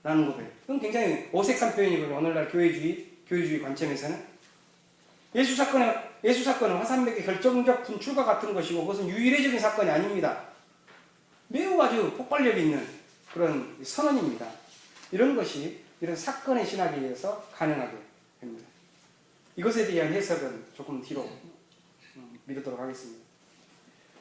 라는 고백. 이건 굉장히 어색한 표현이고요. 오늘날 교회주의 관점에서는 예수 사건은 화산맥의 결정적 분출과 같은 것이고 그것은 유일해적인 사건이 아닙니다. 매우 아주 폭발력 있는 그런 선언입니다. 이런 것이 이런 사건의 신학에 의해서 가능하게 됩니다. 이것에 대한 해석은 조금 뒤로 미루도록 하겠습니다.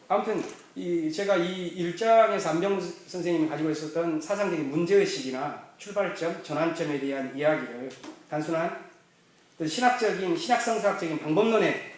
아무튼 제가 이 1장에서 안병수 선생님이 가지고 있었던 사상적인 문제의식이나 출발점, 전환점에 대한 이야기를 단순한 신학성서학적인 방법론에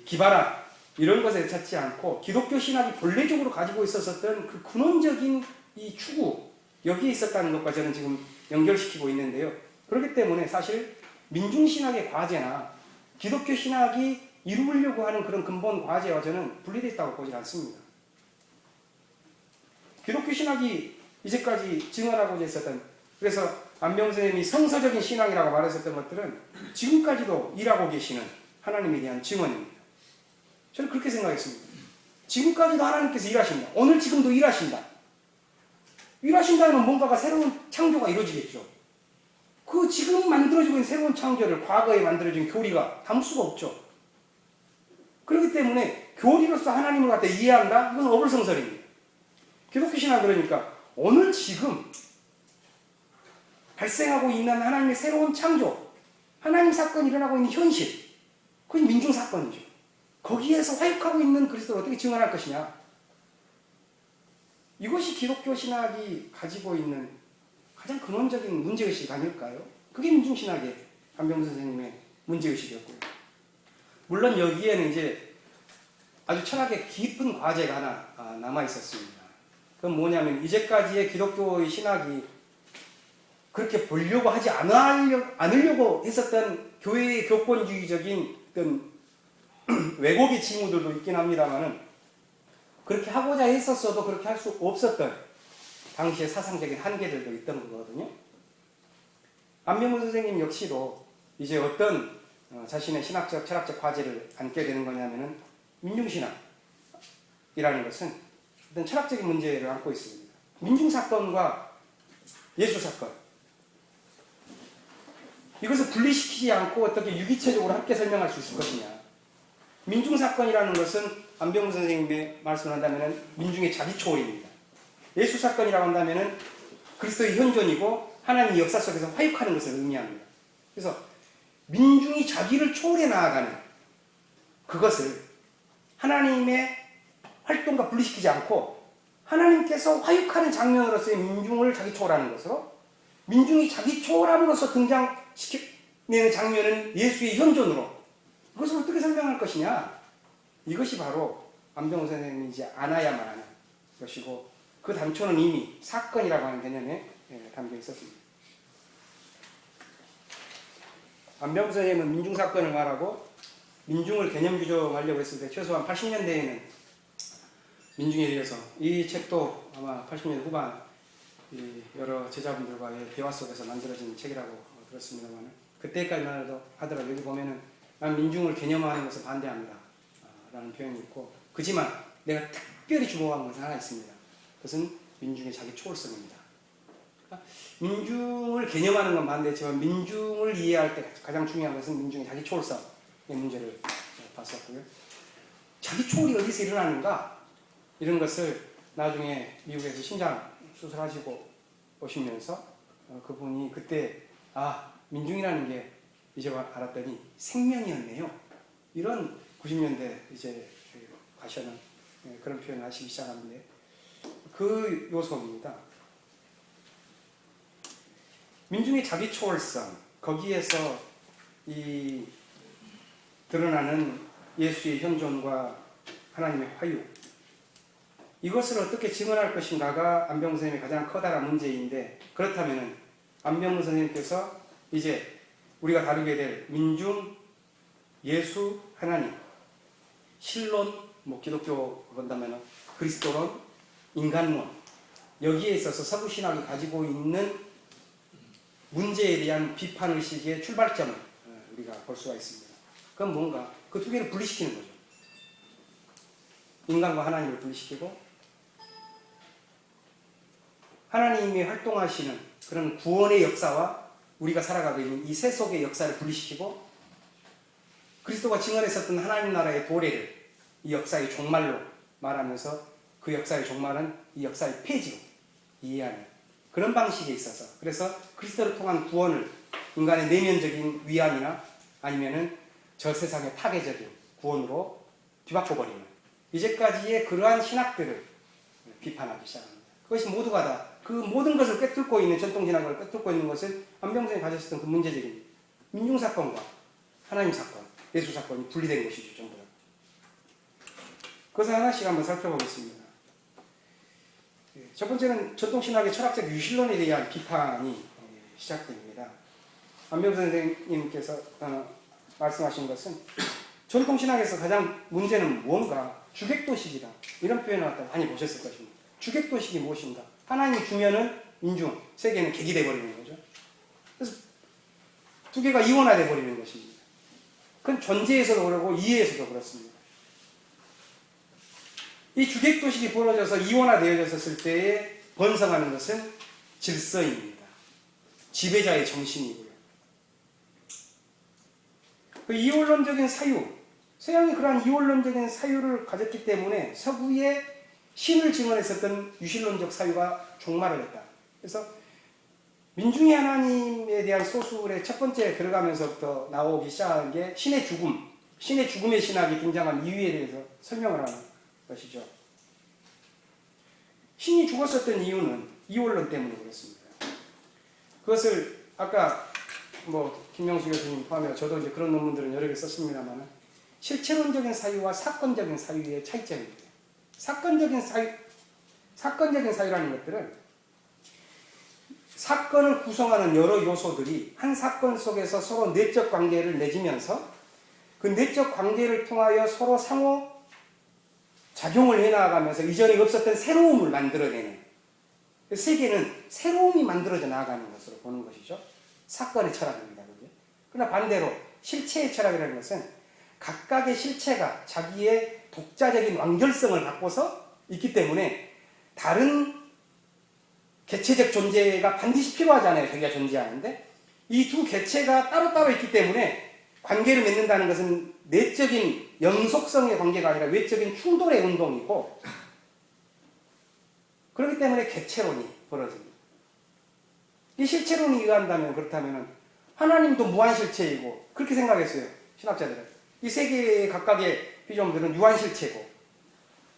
기반한 이런 것에 찾지 않고 기독교 신학이 본래적으로 가지고 있었던 그 근원적인 이 추구, 여기에 있었다는 것과 저는 지금 연결시키고 있는데요. 그렇기 때문에 사실 민중신학의 과제나 기독교 신학이 이루려고 하는 그런 근본 과제와 저는 분리되어 있다고 보지 않습니다. 기독교 신학이 이제까지 증언하고 있었던, 그래서 안병수 선생님이 성서적인 신앙이라고 말했었던 것들은 지금까지도 일하고 계시는 하나님에 대한 증언입니다. 저는 그렇게 생각했습니다. 지금까지도 하나님께서 일하십니다. 오늘 지금도 일하신다. 일하신다면 뭔가가 새로운 창조가 이루어지겠죠. 그 지금 만들어지고 있는 새로운 창조를 과거에 만들어진 교리가 담을 수가 없죠. 그렇기 때문에 교리로서 하나님을 갖다 이해한다? 이건 어불성설입니다. 기독교 신학 그러니까 오늘 지금 발생하고 있는 하나님의 새로운 창조, 하나님 사건이 일어나고 있는 현실, 그게 민중 사건이죠. 거기에서 화육하고 있는 그리스도를 어떻게 증언할 것이냐. 이것이 기독교 신학이 가지고 있는 가장 근원적인 문제의식 아닐까요? 그게 민중신학의 안병수 선생님의 문제의식이었고요. 물론 여기에는 이제 아주 철학의 깊은 과제가 하나 남아 있었습니다. 그건 뭐냐면 이제까지의 기독교의 신학이 그렇게 보려고 하지 않으려고 했었던 교회의 교권주의적인 어떤 왜곡의 징후들도 있긴 합니다만은 그렇게 하고자 했었어도 그렇게 할 수 없었던 당시의 사상적인 한계들도 있던 거거든요. 안병문 선생님 역시도 이제 어떤 자신의 신학적, 철학적 과제를 안게 되는 거냐면은 민중신학이라는 것은 어떤 철학적인 문제를 안고 있습니다. 민중사건과 예수사건, 이것을 분리시키지 않고 어떻게 유기체적으로 함께 설명할 수 있을 것이냐. 민중사건이라는 것은 안병문 선생님의 말씀을 한다면 민중의 자기초월입니다. 예수사건이라고 한다면 그리스도의 현존이고 하나님의 역사 속에서 화육하는 것을 의미합니다. 그래서 민중이 자기를 초월해 나아가는 그것을 하나님의 활동과 분리시키지 않고 하나님께서 화육하는 장면으로서의 민중을 자기 초월하는 것으로 민중이 자기 초월함으로써 등장시키는 장면은 예수의 현존으로 이것을 어떻게 설명할 것이냐. 이것이 바로 안병문 선생님이 이제 안아야만 하는 것이고 그 단초는 이미 사건이라고 하는 개념에 담겨 있었습니다. 안병문 선생님은 민중사건을 말하고 민중을 개념 규정하려고 했을 때 최소한 80년대에는 민중에 대해서 이 책도 아마 80년대 후반 여러 제자분들과의 대화 속에서 만들어진 책이라고 들었습니다만 그때까지만 하더라도 여기 보면은 난 민중을 개념화하는 것을 반대합니다 라는 표현이 있고 그지만 내가 특별히 주목한 것은 하나 있습니다. 그것은 민중의 자기 초월성입니다. 민중을 개념하는 건 반대지만 민중을 이해할 때 가장 중요한 것은 민중의 자기 초월성의 문제를 봤었고요. 자기 초월이 어디서 일어나는가 이런 것을 나중에 미국에서 신장 수술하시고 오시면서 그분이 그때 민중이라는 게 이제 알았더니 생명이었네요. 이런 90년대 이제 가셔는 그런 표현을 하시기 시작하는데 그 요소입니다. 민중의 자기 초월성 거기에서 이 드러나는 예수의 현존과 하나님의 화유 이것을 어떻게 증언할 것인가가 안병문 선생님의 가장 커다란 문제인데 그렇다면 안병문 선생님께서 이제 우리가 다루게 될 민중, 예수, 하나님, 신론, 기독교 본다면 그리스도론, 인간론 여기에 있어서 서구신학이 가지고 있는 문제에 대한 비판의식의 출발점을 우리가 볼 수가 있습니다. 그건 뭔가 그 두 개를 분리시키는 거죠. 인간과 하나님을 분리시키고 하나님이 활동하시는 그런 구원의 역사와 우리가 살아가고 있는 이 세속의 역사를 분리시키고 그리스도가 증언했었던 하나님 나라의 도래를 이 역사의 종말로 말하면서 그 역사의 종말은 이 역사의 폐지로 이해하는 그런 방식에 있어서 그래서 그리스도를 통한 구원을 인간의 내면적인 위안이나 아니면은 저 세상의 파괴적인 구원으로 뒤바꿔버리는 이제까지의 그러한 신학들을 비판하기 시작합니다. 그것이 모두가 다 그 모든 것을 꿰뚫고 있는 전통신학을 꿰뚫고 있는 것은 안병선이 가졌었던 그 문제적인 민중사건과 하나님사건, 예수사건이 분리된 것이죠. 전부 다. 그것을 하나씩 한번 살펴보겠습니다. 첫 번째는 전통신학의 철학적 유실론에 대한 비판이 시작됩니다. 안병선 선생님께서 말씀하신 것은 전통신학에서 가장 문제는 뭔가 주객도식이다. 이런 표현을 갖다 많이 보셨을 것입니다. 주객도식이 무엇인가? 하나님이 주면은 민중, 세계는 객이 되어버리는 거죠. 그래서 두 개가 이원화되어 버리는 것입니다. 그건 존재에서도 그렇고 이해에서도 그렇습니다. 이 주객도식이 벌어져서 이원화되어졌을 때에 번성하는 것은 질서입니다. 지배자의 정신이고요. 그 이원론적인 사유, 서양이 그러한 이원론적인 사유를 가졌기 때문에 서구의 신을 증언했었던 유실론적 사유가 종말을 했다. 그래서 민중의 하나님에 대한 소술의 첫 번째 들어가면서부터 나오기 시작한 게 신의 죽음, 신의 죽음의 신학이 등장한 이유에 대해서 설명을 하는 것이죠. 신이 죽었었던 이유는 이원론 때문에 그렇습니다. 그것을 아까 김명수 교수님 포함해서 저도 이제 그런 논문들은 여러 개 썼습니다만 실체론적인 사유와 사건적인 사유의 차이점입니다. 사건적인 사유라는 것들은 사건을 구성하는 여러 요소들이 한 사건 속에서 서로 내적 관계를 맺으면서 그 내적 관계를 통하여 서로 상호 작용을 해나가면서 이전에 없었던 새로움을 만들어내는, 세계는 새로움이 만들어져 나아가는 것으로 보는 것이죠. 사건의 철학입니다. 그러나 반대로 실체의 철학이라는 것은 각각의 실체가 자기의 독자적인 완결성을 갖고서 있기 때문에 다른 개체적 존재가 반드시 필요하잖아요. 자기가 존재하는데 이 두 개체가 따로따로 있기 때문에 관계를 맺는다는 것은 내적인 영속성의 관계가 아니라 외적인 충돌의 운동이고, 그렇기 때문에 개체론이 벌어집니다. 이 실체론이 의한다면, 그렇다면 하나님도 무한실체이고, 그렇게 생각했어요. 신학자들은. 이 세 개의 각각의 피조물들은 유한실체고,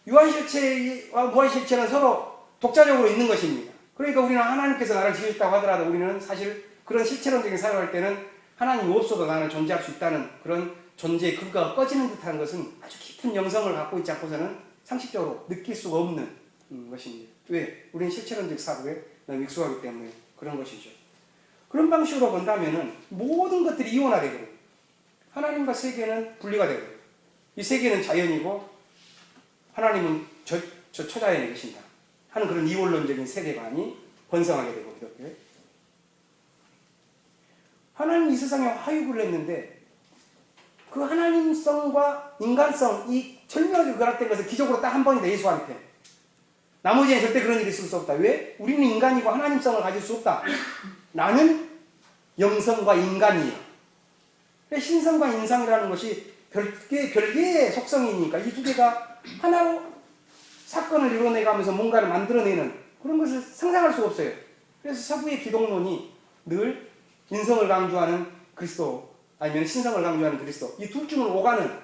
유한실체와 무한실체는 서로 독자적으로 있는 것입니다. 그러니까 우리는 하나님께서 나를 지으셨다고 하더라도 우리는 사실 그런 실체론적인 사유할 때는 하나님이 없어도 나는 존재할 수 있다는 그런 존재의 근거가 꺼지는 듯한 것은 아주 깊은 영성을 갖고 있지 않고서는 상식적으로 느낄 수가 없는 것입니다. 왜? 우리는 실체론적 사고에 너무 익숙하기 때문에 그런 것이죠. 그런 방식으로 본다면은 모든 것들이 이원화되고 하나님과 세계는 분리가 되고, 이 세계는 자연이고 하나님은 저 초자연에 계신다 하는 그런 이원론적인 세계관이 번성하게 되고, 이렇게 하나님이 이 세상에 화육을 했는데 그 하나님성과 인간성, 이 절묘하게 결합된 것을 기적으로 딱 한 번이다. 예수한테. 나머지는 절대 그런 일이 있을 수 없다. 왜? 우리는 인간이고 하나님성을 가질 수 없다. 나는 영성과 인간이에요. 신성과 인성이라는 것이 별개의 속성이니까 이 두 개가 하나로 사건을 이뤄내가면서 뭔가를 만들어내는 그런 것을 상상할 수가 없어요. 그래서 서구의 기독론이 늘 인성을 강조하는 그리스도, 아니면 신성을 강조하는 그리스도, 이 둘 중을 오가는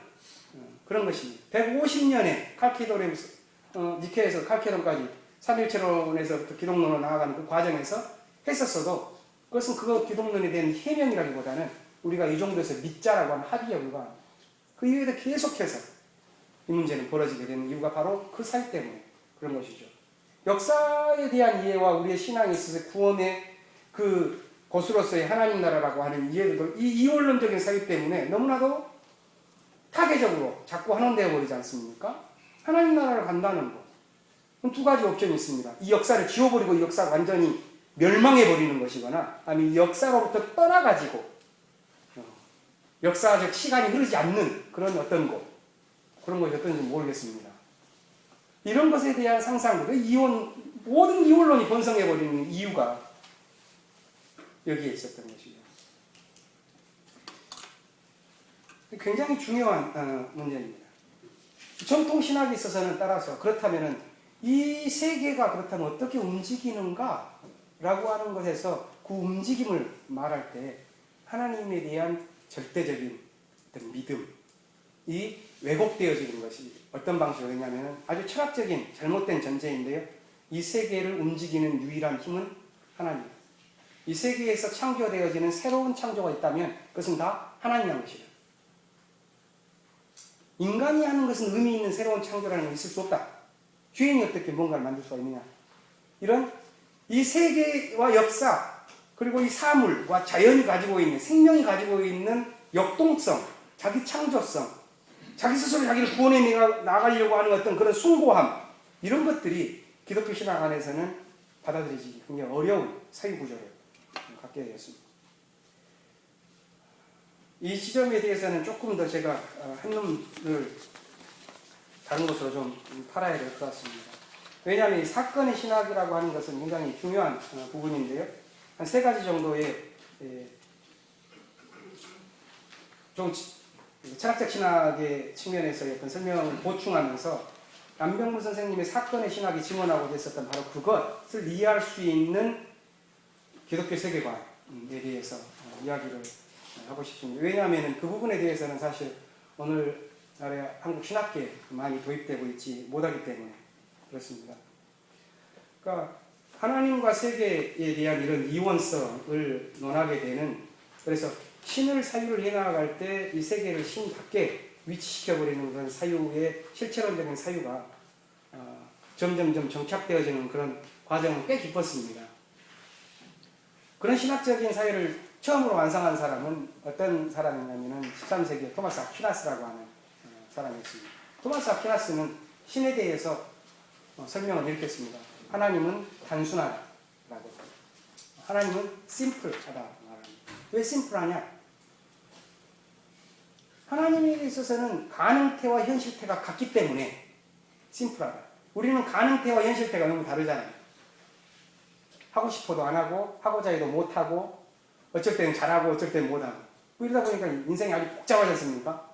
그런 것입니다. 150년에 니케에서 칼케돈까지 삼일체론에서부터 기독론으로 나아가는 그 과정에서 했었어도 그것은 그거 기독론에 대한 해명이라기보다는 우리가 이 정도에서 믿자라고 하는 합의에 불과합니다. 그 이후에도 계속해서 이 문제는 벌어지게 되는 이유가 바로 그 사유 때문에 그런 것이죠. 역사에 대한 이해와 우리의 신앙에 있어서 구원의 그 것으로서의 하나님 나라라고 하는 이해도 이 이원론적인 사유 때문에 너무나도 타계적으로 자꾸 환원되어 버리지 않습니까? 하나님 나라를 간다는 것. 그럼 두 가지 옵션이 있습니다. 이 역사를 지워버리고 이 역사가 완전히 멸망해버리는 것이거나, 아니면 이 역사로부터 떠나가지고 역사적 시간이 흐르지 않는 그런 어떤 것, 그런 것이 어떤지 모르겠습니다. 이런 것에 대한 상상들, 모든 이원론이 번성해버리는 이유가 여기에 있었던 것이죠. 굉장히 중요한 문제입니다. 정통 신학에 있어서는 따라서 그렇다면은 이 세계가 그렇다면 어떻게 움직이는가 라고 하는 것에서 그 움직임을 말할 때 하나님에 대한 절대적인 어떤 믿음이 왜곡되어지는 것이 어떤 방식으로 되냐면 아주 철학적인 잘못된 전제인데요. 이 세계를 움직이는 유일한 힘은 하나님. 이 세계에서 창조되어지는 새로운 창조가 있다면 그것은 다 하나님의 것이다. 인간이 하는 것은 의미 있는 새로운 창조라는 건 있을 수 없다. 주인이 어떻게 뭔가를 만들 수가 있느냐. 이런 이 세계와 역사, 그리고 이 사물과 자연이 가지고 있는, 생명이 가지고 있는 역동성, 자기 창조성, 자기 스스로 자기를 구원해 나가려고 하는 어떤 그런 숭고함, 이런 것들이 기독교 신학 안에서는 받아들이기 굉장히 어려운 사유 구조를 갖게 되었습니다. 이 지점에 대해서는 조금 더 제가 한눈을 다른 것으로 좀 팔아야 될 것 같습니다. 왜냐하면 이 사건의 신학이라고 하는 것은 굉장히 중요한 부분인데요. 한 세 가지 정도의 좀 철학적 신학의 측면에서의 어떤 설명을 보충하면서 남병무 선생님의 사건의 신학이 증언하고 있었던 바로 그것을 이해할 수 있는 기독교 세계관에 대해서 이야기를 하고 싶습니다. 왜냐하면 그 부분에 대해서는 사실 오늘날의 한국 신학계에 많이 도입되고 있지 못하기 때문에 그렇습니다. 그러니까 하나님과 세계에 대한 이런 이원성을 논하게 되는, 그래서 신을 사유를 해나갈 때 이 세계를 신답게 위치시켜버리는 그런 사유의 실체론적인 사유가 점점점 정착되어지는 그런 과정은 꽤 깊었습니다. 그런 신학적인 사유를 처음으로 완성한 사람은 어떤 사람이냐면 13세기의 토마스 아퀴나스라고 하는 사람이었습니다. 토마스 아퀴나스는 신에 대해서 설명을 이렇게 했습니다. 하나님은 단순하다라고. 하나님은 심플하다 말합니다. 왜 심플하냐? 하나님에 있어서는 가능태와 현실태가 같기 때문에 심플하다. 우리는 가능태와 현실태가 너무 다르잖아요. 하고 싶어도 안 하고, 하고자 해도 못 하고, 어쩔 때는 잘하고, 어쩔 때는 못 하고. 이러다 보니까 인생이 아주 복잡하지 않습니까?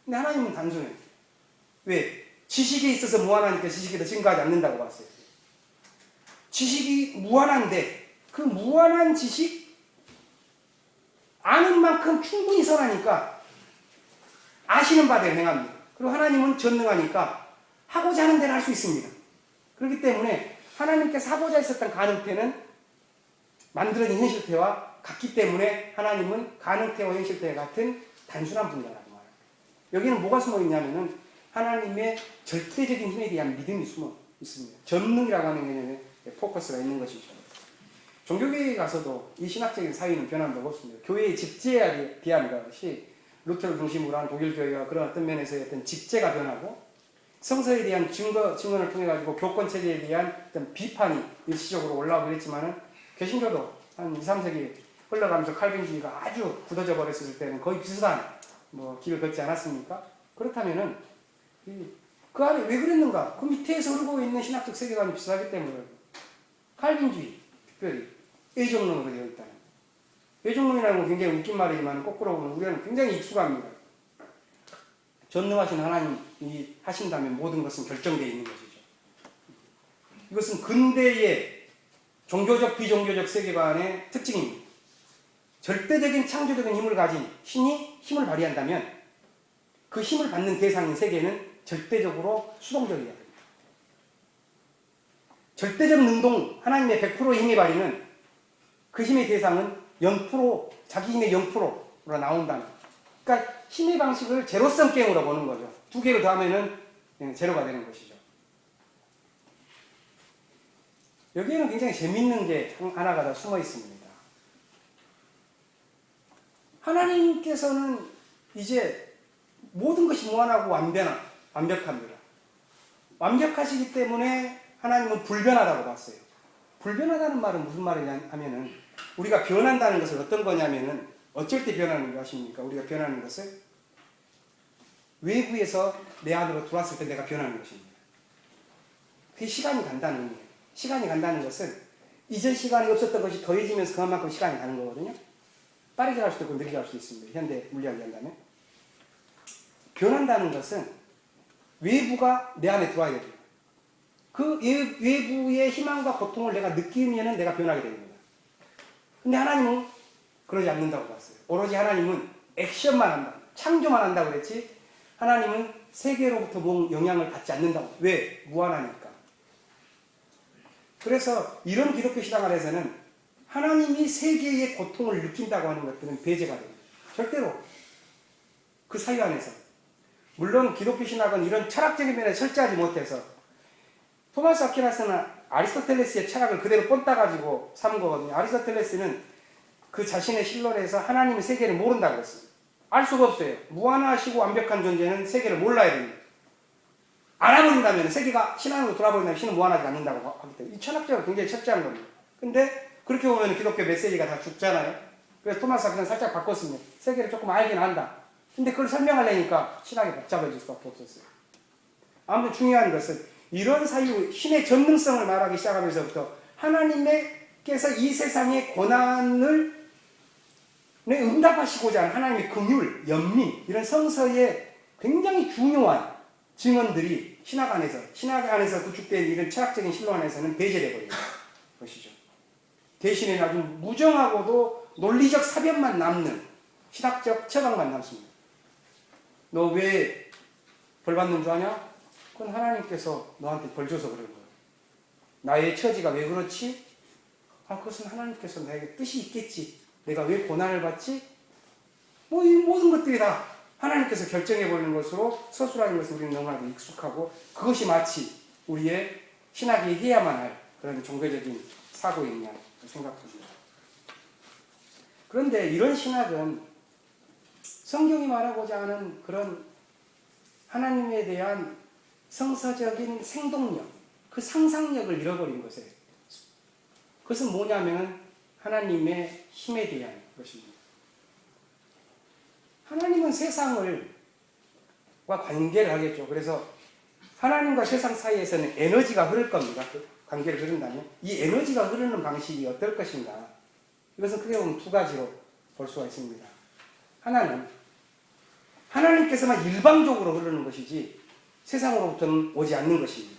근데 하나님은 단순해요. 왜? 지식에 있어서 무한하니까 지식이 더 증가하지 않는다고 봤어요. 지식이 무한한데, 그 무한한 지식, 아는 만큼 충분히 선하니까, 아시는 바대로 행합니다. 그리고 하나님은 전능하니까, 하고자 하는 대로 할 수 있습니다. 그렇기 때문에, 하나님께서 하고자 했었던 가능태는 만들어진 현실태와 같기 때문에 하나님은 가능태와 현실태와 같은 단순한 분야라고 말합니다. 여기는 뭐가 숨어 있냐면은 하나님의 절대적인 힘에 대한 믿음이 숨어 있습니다. 전능이라고 하는 개념에 포커스가 있는 것이죠. 종교계에 가서도 이 신학적인 사유는 변한 바가 없습니다. 교회의 직제에 대한 것이 루터를 중심으로 한 독일 교회가 그런 어떤 면에서의 어떤 직제가 변하고 성서에 대한 증언을 통해 가지고 교권 체제에 대한 어떤 비판이 일시적으로 올라오긴 했지만은 개신교도 한 2, 3세기 흘러가면서 칼빈주의가 아주 굳어져 버렸을 때는 거의 비슷한 길을 걷지 않았습니까? 그렇다면은 그 안에 왜 그랬는가? 그 밑에서 흐르고 있는 신학적 세계관이 비슷하기 때문에 칼빈주의, 특별히 A정론으로 되어 있다는. A정론이라는 건 굉장히 웃긴 말이지만 거꾸로 보면 우리는 굉장히 익숙합니다. 전능하신 하나님이 하신다면 모든 것은 결정되어 있는 것이죠. 이것은 근대의 종교적, 비종교적 세계관의 특징입니다. 절대적인 창조적인 힘을 가진 신이 힘을 발휘한다면 그 힘을 받는 대상인 세계는 절대적으로 수동적이어야 됩니다. 절대적 능동, 하나님의 100%의 힘의 발휘는 그 힘의 대상은 0%, 자기 힘의 0%로 나온다는. 그러니까 힘의 방식을 제로섬 게임으로 보는 거죠. 두 개를 더하면은 제로가 되는 것이죠. 여기에는 굉장히 재밌는 게 하나가 더 숨어 있습니다. 하나님께서는 이제 모든 것이 무한하고 완벽합니다. 완벽하시기 때문에 하나님은 불변하다고 봤어요. 불변하다는 말은 무슨 말이냐 하면은 우리가 변한다는 것을 어떤 거냐면은 어쩔 때 변하는 거 아십니까? 우리가 변하는 것을 외부에서 내 안으로 들어왔을 때 내가 변하는 것입니다. 그게 시간이 간다는 의미예요. 시간이 간다는 것은 이전 시간이 없었던 것이 더해지면서 그만큼 시간이 가는 거거든요. 빠르게 갈 수도 있고 느리게 갈 수 있습니다. 현대 물리학이 한다면. 변한다는 것은 외부가 내 안에 들어와야 돼요. 그 외부의 희망과 고통을 내가 느끼면 내가 변하게 됩니다. 근데 하나님은 그러지 않는다고 봤어요. 오로지 하나님은 액션만 한다. 창조만 한다고 그랬지 하나님은 세계로부터 뭔 영향을 받지 않는다고. 왜? 무한하니까. 그래서 이런 기독교 신앙 안에서는 하나님이 세계의 고통을 느낀다고 하는 것들은 배제가 됩니다. 절대로 그 사유 안에서. 물론 기독교 신학은 이런 철학적인 면에 철저하지 못해서 토마스 아퀴나스는 아리스토텔레스의 철학을 그대로 뽐따가지고 삼은 거거든요. 아리스토텔레스는 그 자신의 신론에서 하나님의 세계를 모른다고 했어요. 알 수가 없어요. 무한하시고 완벽한 존재는 세계를 몰라야 됩니다. 알아버린다면 세계가 신 안으로 돌아버린다면 신은 무한하지 않는다고 하기 때문에 이 철학적으로 굉장히 철저한 겁니다. 근데 그렇게 보면 기독교 메시지가 다 죽잖아요. 그래서 토마스 아퀴나스는 살짝 바꿨습니다. 세계를 조금 알긴 한다. 근데 그걸 설명하려니까 신학이 복잡해질 수밖에 없었어요. 아무튼 중요한 것은 이런 사유, 신의 전능성을 말하기 시작하면서부터 하나님께서 이 세상의 고난을 응답하시고자 하는 하나님의 긍휼, 연민 이런 성서의 굉장히 중요한 증언들이 신학 안에서 구축된 이런 철학적인 신론 안에서는 배제되어 버리는 것이죠. 대신에 아주 무정하고도 논리적 사변만 남는 신학적 처방만 남습니다. 너 왜 벌 받는 줄 아냐? 그건 하나님께서 너한테 벌 줘서 그런 거야. 나의 처지가 왜 그렇지? 그것은 하나님께서 나에게 뜻이 있겠지. 내가 왜 고난을 받지? 이 모든 것들이 다 하나님께서 결정해버리는 것으로 서술하는 것을 우리는 너무나도 익숙하고 그것이 마치 우리의 신학이 해야만 할 그런 종교적인 사고이냐 생각합니다. 그런데 이런 신학은 성경이 말하고자 하는 그런 하나님에 대한 성서적인 생동력, 그 상상력을 잃어버린 것이에요. 그것은 뭐냐면 하나님의 힘에 대한 것입니다. 하나님은 세상을 과 관계를 하겠죠. 그래서 하나님과 세상 사이에서는 에너지가 흐를 겁니다. 그 관계를 흐른다면 이 에너지가 흐르는 방식이 어떨 것인가. 이것은 크게 보면 두 가지로 볼 수가 있습니다. 하나는 하나님께서만 일방적으로 흐르는 것이지 세상으로부터는 오지 않는 것입니다.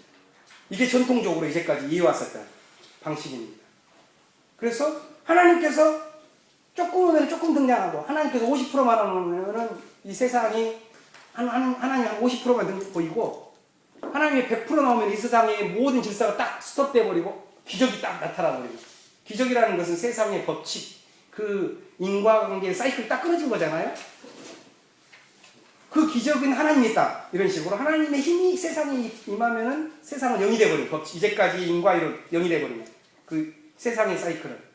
이게 전통적으로 이제까지 이어왔었던 방식입니다. 그래서 하나님께서 조금 오면 조금 등장하고 하나님께서 50%만 오면은 이 세상이 하나님 한 50%만 보이고 하나님이 100% 나오면 이 세상의 모든 질서가 딱 스톱돼 버리고 기적이 딱 나타나 버리고 기적이라는 것은 세상의 법칙 그 인과관계의 사이클이 딱 끊어진 거잖아요. 그 기적은 하나님이 있다. 이런 식으로 하나님의 힘이 세상에 임하면은 세상은 영이 돼버리는 법칙. 이제까지 인과이로 영이 돼버리는 그 세상의 사이클은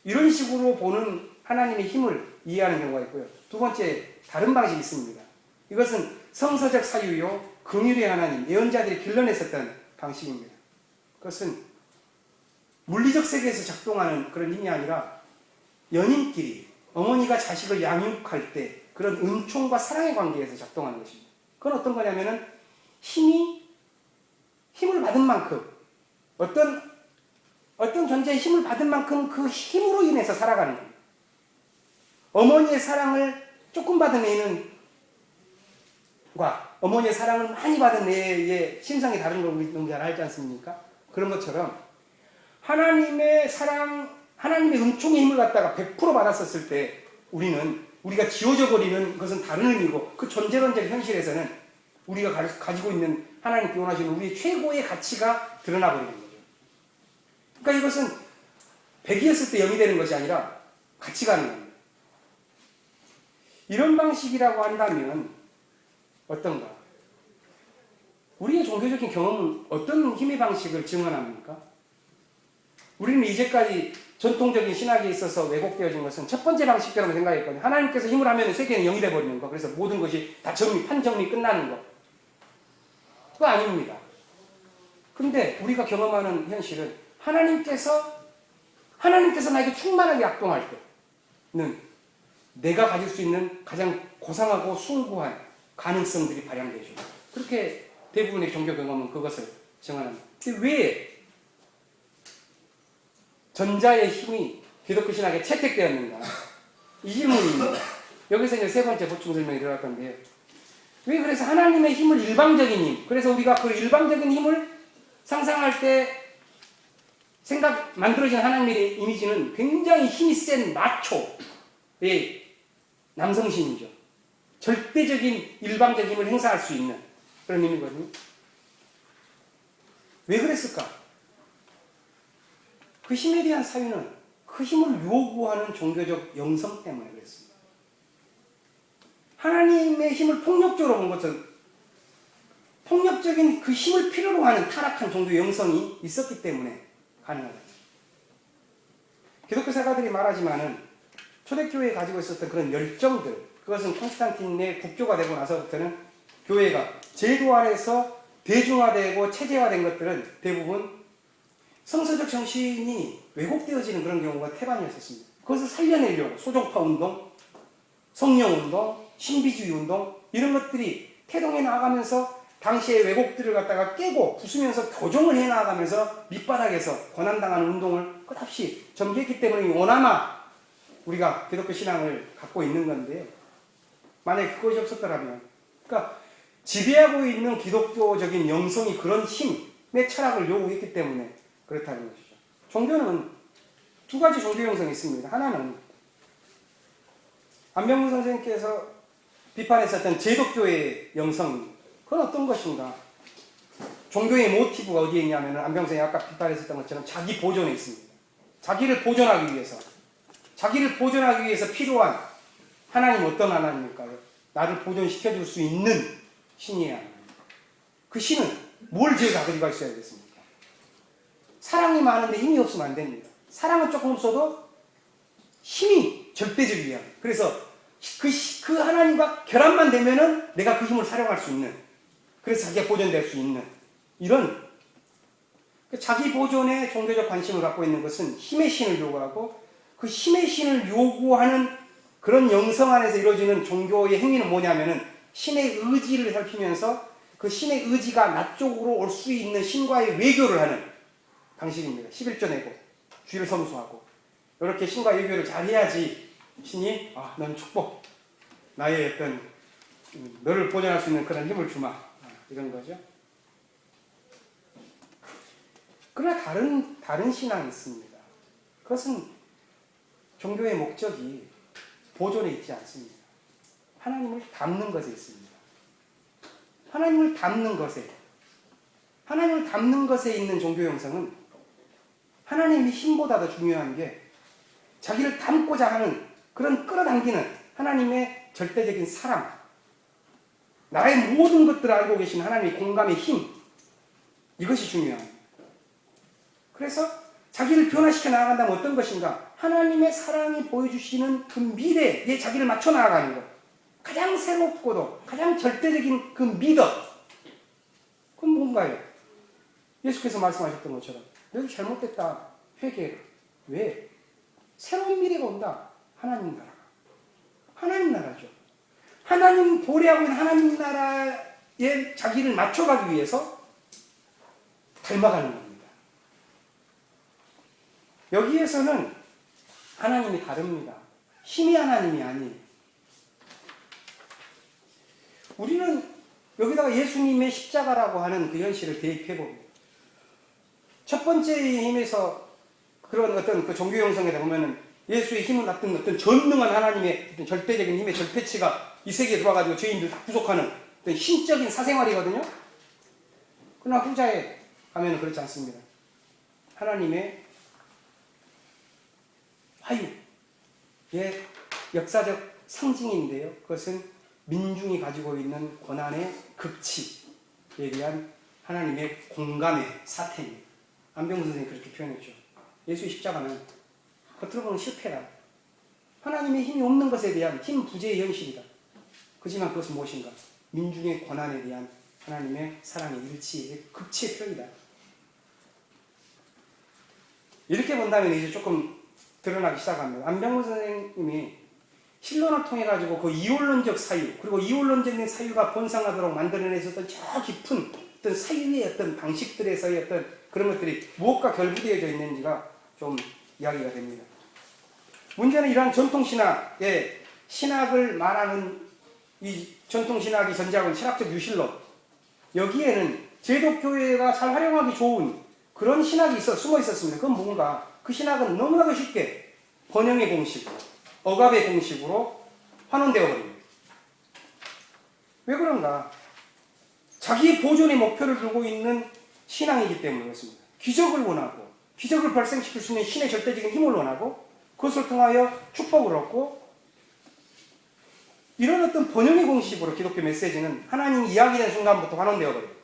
이런 식으로 보는 하나님의 힘을 이해하는 경우가 있고요. 두 번째 다른 방식이 있습니다. 이것은 성서적 사유요 긍휼의 하나님 예언자들이 길러냈었던 방식입니다. 그것은 물리적 세계에서 작동하는 그런 힘이 아니라 연인끼리 어머니가 자식을 양육할 때 그런 은총과 사랑의 관계에서 작동하는 것입니다. 그건 어떤 거냐면은 힘을 받은 만큼 어떤 존재의 힘을 받은 만큼 그 힘으로 인해서 살아가는 겁니다. 어머니의 사랑을 조금 받은 애는 어머니의 사랑을 많이 받은 애의 심성이 다른 걸 우리 잘 알지 않습니까? 그런 것처럼 하나님의 사랑, 하나님의 은총의 힘을 갖다가 100% 받았었을 때 우리가 지워져 버리는 것은 다른 의미고 그 존재론적 현실에서는 우리가 가지고 있는 하나님께 원하시는 우리의 최고의 가치가 드러나 버리는 거죠. 그러니까 이것은 100이었을 때 0이 되는 것이 아니라 같이 가는 겁니다. 이런 방식이라고 한다면 어떤가? 우리의 종교적인 경험은 어떤 힘의 방식을 증언합니까? 우리는 이제까지 전통적인 신학에 있어서 왜곡되어진 것은 첫 번째 방식대로 생각했거든요. 하나님께서 힘을 하면 세계는 영이 되어버리는 거. 그래서 모든 것이 다 판정리 끝나는 거. 그거 아닙니다. 근데 우리가 경험하는 현실은 하나님께서 나에게 충만하게 약동할 때는 내가 가질 수 있는 가장 고상하고 숭고한 가능성들이 발현되죠. 그렇게 대부분의 종교 경험은 그것을 정언합니다. 근데 왜 전자의 힘이 기독교 신학에 채택되었는가? 이 질문입니다. 여기서 이제 세 번째 보충 설명이 들어갈 건데요. 왜 그래서 하나님의 힘을 일방적인 힘, 그래서 우리가 그 일방적인 힘을 상상할 때 만들어진 하나님의 이미지는 굉장히 힘이 센 마초의 남성신이죠. 절대적인 일방적인 힘을 행사할 수 있는 그런 의미거든요. 왜 그랬을까? 그 힘에 대한 사유는 그 힘을 요구하는 종교적 영성 때문에 그랬습니다. 하나님의 힘을 폭력적으로 본 것은 폭력적인 그 힘을 필요로 하는 타락한 종교 영성이 있었기 때문에 가능하다. 기독교 사가들이 말하지만은 초대교회에 가지고 있었던 그런 열정들, 그것은 콘스탄틴의 국교가 되고 나서부터는 교회가 제도 안에서 대중화되고 체제화된 것들은 대부분 성서적 정신이 왜곡되어지는 그런 경우가 태반이었습니다. 그것을 살려내려고 소종파 운동, 성령 운동, 신비주의 운동 이런 것들이 태동해 나아가면서 당시의 왜곡들을 갖다가 깨고 부수면서 교정을 해 나아가면서 밑바닥에서 고난당하는 운동을 끝없이 전개했기 때문에 오나마 우리가 기독교 신앙을 갖고 있는 건데 만약에 그것이 없었더라면 그러니까 지배하고 있는 기독교적인 영성이 그런 힘의 철학을 요구했기 때문에 그렇다는 것이죠. 종교는 두 가지 종교 영성이 있습니다. 하나는 안병문 선생님께서 비판했었던 제독교의 영성입니다. 그건 어떤 것인가? 종교의 모티브가 어디에 있냐면 안병문 선생님이 아까 비판했었던 것처럼 자기 보존에 있습니다. 자기를 보존하기 위해서 필요한 하나님 어떤 하나님일까요? 나를 보존시켜줄 수 있는 신이에야 합니다. 그 신은 뭘 제일 가지고 있어야겠습니까? 사랑이 많은데 힘이 없으면 안 됩니다. 사랑은 조금 없어도 힘이 절대적이야. 그래서 그 하나님과 결합만 되면은 내가 그 힘을 사용할 수 있는, 그래서 자기가 보존될 수 있는 이런 자기 보존에 종교적 관심을 갖고 있는 것은 힘의 신을 요구하고, 그 힘의 신을 요구하는 그런 영성 안에서 이루어지는 종교의 행위는 뭐냐면은 신의 의지를 살피면서 그 신의 의지가 나 쪽으로 올 수 있는 신과의 외교를 하는 방식입니다. 11조 내고 주의를 성수하고 이렇게 신과 외교를 잘 해야지 신이 넌 축복, 나의 어떤 너를 보존할 수 있는 그런 힘을 주마, 이런 거죠. 그러나 다른 신앙이 있습니다. 그것은 종교의 목적이 보존에 있지 않습니다. 하나님을 닮는 것에 있습니다. 하나님을 닮는 것에 있는 종교 형성은 하나님의 힘보다 더 중요한 게 자기를 닮고자 하는 그런 끌어당기는 하나님의 절대적인 사랑, 나의 모든 것들을 알고 계신 하나님의 공감의 힘, 이것이 중요합니다. 그래서 자기를 변화시켜 나아간다면 어떤 것인가? 하나님의 사랑이 보여주시는 그 미래에 자기를 맞춰 나아가는 것. 가장 새롭고도 가장 절대적인 그 믿음. 그건 뭔가요? 예수께서 말씀하셨던 것처럼 너희 잘못됐다, 회개해라. 왜? 새로운 미래가 온다. 하나님 나라가. 하나님 나라죠. 하나님 보례하고 있는 하나님 나라에 자기를 맞춰가기 위해서 닮아가는 겁니다. 여기에서는 하나님이 다릅니다. 힘이 하나님이 아니에요. 우리는 여기다가 예수님의 십자가라고 하는 그 현실을 대입해봅니다. 첫 번째 힘에서 그런 어떤 그 종교 형성에다 보면은 예수의 힘을 갖던 어떤 전능한 하나님의 어떤 절대적인 힘의 절대치가 이 세계에 들어와가지고 죄인들 다 구속하는 어떤 신적인 사생활이거든요. 그러나 후자에 가면은 그렇지 않습니다. 하나님의 화유의 역사적 상징인데요. 그것은 민중이 가지고 있는 고난의 극치에 대한 하나님의 공감의 사태입니다. 안병무 선생님이 그렇게 표현했죠. 예수의 십자가는 겉으로 보면 실패다. 하나님의 힘이 없는 것에 대한 힘 부재의 현실이다. 그렇지만 그것은 무엇인가? 민중의 고난에 대한 하나님의 사랑의 일치의 극치의 표현이다. 이렇게 본다면 이제 조금 드러나기 시작합니다. 안병무 선생님이 신론을 통해 가지고 그 이원론적 사유, 그리고 이원론적인 사유가 본상하도록 만들어내셨던 저 깊은 어떤 사유의 어떤 방식들에서의 어떤 그런 것들이 무엇과 결부되어져 있는지가 좀 이야기가 됩니다. 문제는 이러한 전통신학의 신학을 말하는 이 전통신학이 전제하고 신학적 유실론, 여기에는 제독교회가 잘 활용하기 좋은 그런 신학이 숨어 있었습니다. 그건 뭔가? 그 신학은 너무나도 쉽게 번영의 공식으로, 억압의 공식으로 환원되어 버립니다. 왜 그런가? 자기의 보존의 목표를 두고 있는 신앙이기 때문에 그렇습니다. 기적을 원하고, 기적을 발생시킬 수 있는 신의 절대적인 힘을 원하고, 그것을 통하여 축복을 얻고, 이런 어떤 번영의 공식으로 기독교 메시지는 하나님 이야기된 순간부터 환원되어 버려요.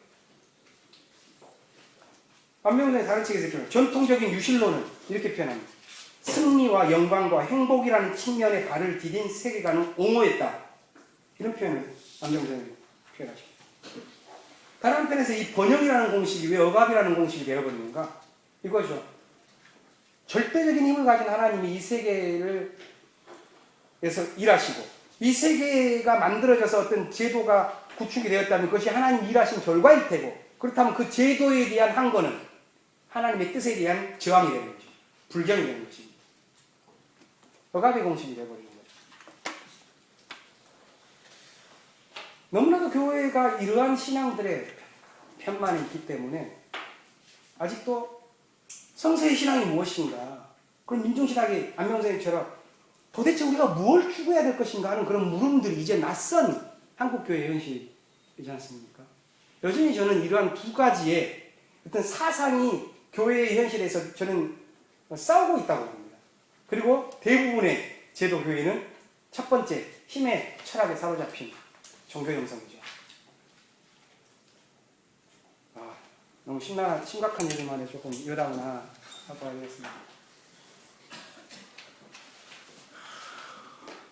안병무의 다른 책에서 표현, 전통적인 유실론은 이렇게 표현합니다. 승리와 영광과 행복이라는 측면에 발을 디딘 세계관은 옹호했다. 이런 표현을 안병무는 표현하죠. 다른 한편에서 이 번영이라는 공식이 왜 억압이라는 공식이 되어버리는가? 이거죠. 절대적인 힘을 가진 하나님이 이 세계에서 일하시고, 이 세계가 만들어져서 어떤 제도가 구축이 되었다면 그것이 하나님 일하신 결과일 테고, 그렇다면 그 제도에 대한 항거는 하나님의 뜻에 대한 저항이 되는 거죠. 불경이 되는 것입니다. 억압의 공식이 되어버리는 거죠. 너무나도 교회가 이러한 신앙들의 편만이 있기 때문에 아직도 성서의 신앙이 무엇인가, 그런 민중신학의 안병무 선생님처럼 도대체 우리가 무엇을 추구해야 될 것인가 하는 그런 물음들이 이제 낯선 한국교회의 현실이지 않습니까? 여전히 저는 이러한 두 가지의 어떤 사상이 교회의 현실에서 저는 싸우고 있다고 봅니다. 그리고 대부분의 제도교회는 첫 번째, 힘의 철학에 사로잡힌 종교 영성이죠. 너무 심각한 얘기만 해 조금 여담나 하고 하겠습니다.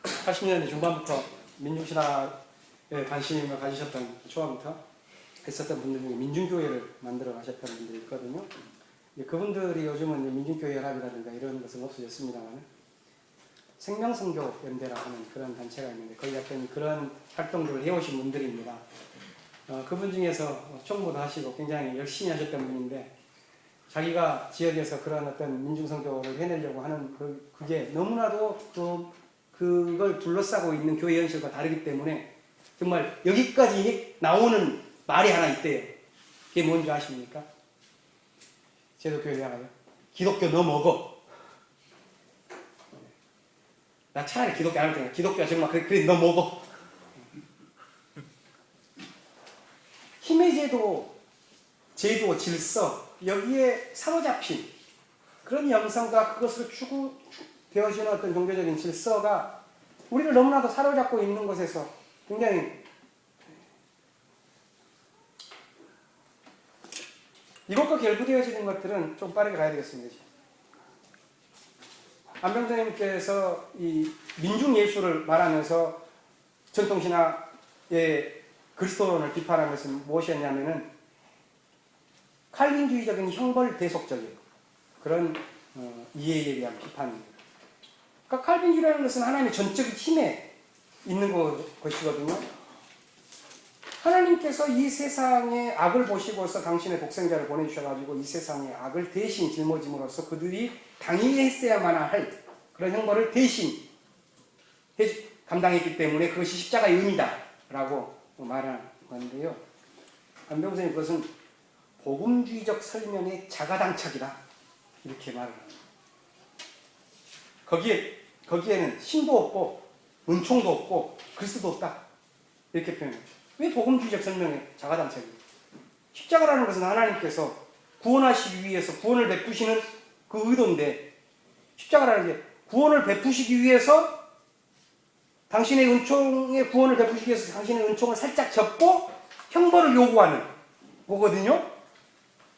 80년대 중반부터 민중신학에 관심을 가지셨던 초반부터 했었던 분들 중에 민중교회를 만들어 가셨던 분들이 있거든요. 그분들이 요즘은 민중교회 연합이라든가 이런 것은 없어졌습니다만 생명선교 연대라고 하는 그런 단체가 있는데 거의 약간 그런 활동들을 해오신 분들입니다. 그분 중에서 총무도 하시고 굉장히 열심히 하셨던 분인데 자기가 지역에서 그런 어떤 민중선교를 해내려고 하는 그게 너무나도 그걸 둘러싸고 있는 교회 현실과 다르기 때문에 정말 여기까지 나오는 말이 하나 있대요. 그게 뭔지 아십니까? 제도교회 나가요. 기독교 너 먹어. 나 차라리 기독교 안 할 테니까 기독교가 정말 그래 너 먹어. 힘의 제도, 질서 여기에 사로잡힌 그런 영성과 그것으로 추구되어지는 어떤 종교적인 질서가 우리를 너무나도 사로잡고 있는 것에서 굉장히 이것과 결부되어지는 것들은 좀 빠르게 가야 되겠습니다. 안병장님께서 이 민중예술을 말하면서 전통신학의 그리스도론을 비판한 것은 무엇이었냐면은 칼빈주의적인 형벌대속적인 그런 이해에 대한 비판입니다. 그러니까 칼빈주의라는 것은 하나님의 전적인 힘에 있는 것이거든요. 하나님께서 이 세상의 악을 보시고서 당신의 독생자를 보내주셔가지고 이 세상의 악을 대신 짊어짐으로써 그들이 당연했어야만 할 그런 형벌을 대신 감당했기 때문에 그것이 십자가의 의미다라고 말하는 건데요. 안병선이 그것은 복음주의적 설명의 자가당착이다 이렇게 말을 합니다. 거기에는 신도 없고 은총도 없고 그리스도도 없다 이렇게 표현합니다. 왜 복음주의적 설명의 자가당착입니까? 십자가라는 것은 하나님께서 구원하시기 위해서 구원을 베푸시는 그 의도인데 십자가라는 게 구원을 베푸시기 위해서 당신의 은총의 구원을 베푸시기 위해서 당신의 은총을 살짝 접고 형벌을 요구하는 거거든요.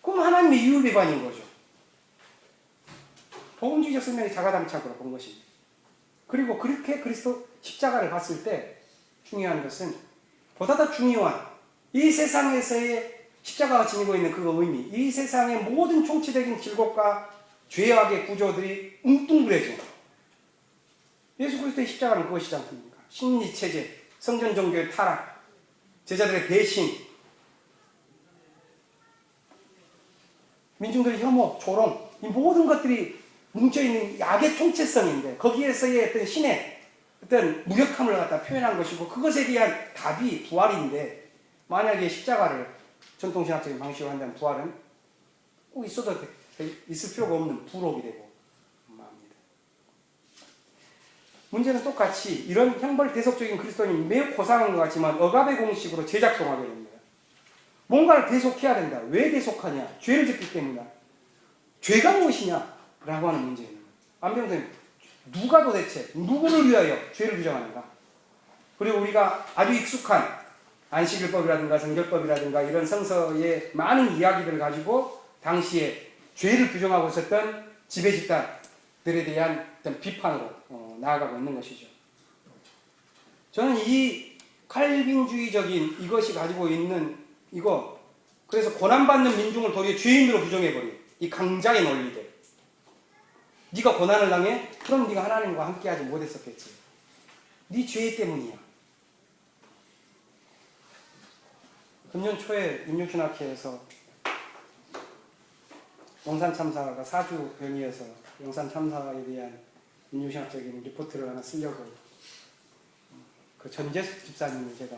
그럼 하나님의 유율비반인 거죠. 복음주의적 설명의 자가당착으로 본 것입니다. 그리고 그렇게 그리스도 십자가를 봤을 때 중요한 것은 보다 더 중요한 이 세상에서의 십자가가 지니고 있는 그 의미, 이 세상의 모든 총체적인 길곡과 죄악의 구조들이 뭉뚱그려진 예수 그리스도의 십자가는 그것이지 않습니까? 심리체제, 성전 종교의 타락, 제자들의 배신, 민중들의 혐오, 조롱, 이 모든 것들이 뭉쳐있는 악의 총체성인데 거기에서의 어떤 신의 어떤 무력함을 갖다 표현한 것이고 그것에 대한 답이 부활인데 만약에 십자가를 전통신학적인 방식으로 한다면 부활은 꼭 있을 필요가 없는 부록이 되고 맙니다. 문제는 똑같이 이런 형벌대속적인 그리스도인이 매우 고상한 것 같지만 억압의 공식으로 재작동하게 됩니다. 뭔가를 대속해야 된다. 왜 대속하냐? 죄를 짓기 때문이다. 죄가 무엇이냐? 라고 하는 문제입니다. 안병선님, 누가 도대체 누구를 위하여 죄를 규정하는가? 그리고 우리가 아주 익숙한 안식일법이라든가 정결법이라든가 이런 성서의 많은 이야기들을 가지고 당시에 죄를 규정하고 있었던 지배 집단들에 대한 어떤 비판으로 나아가고 있는 것이죠. 저는 이 칼빈주의적인 이것이 가지고 있는 그래서 고난받는 민중을 도리어 죄인으로 규정해버린 이 강자의 논리들. 네가 고난을 당해? 그럼 네가 하나님과 함께하지 못했었겠지. 네 죄 때문이야. 금년 초에 민중신학회에서 용산참사가 4주 변이해서 용산참사에 대한 민중신학적인 리포트를 하나 쓰려고 그 전재숙 집사님을 제가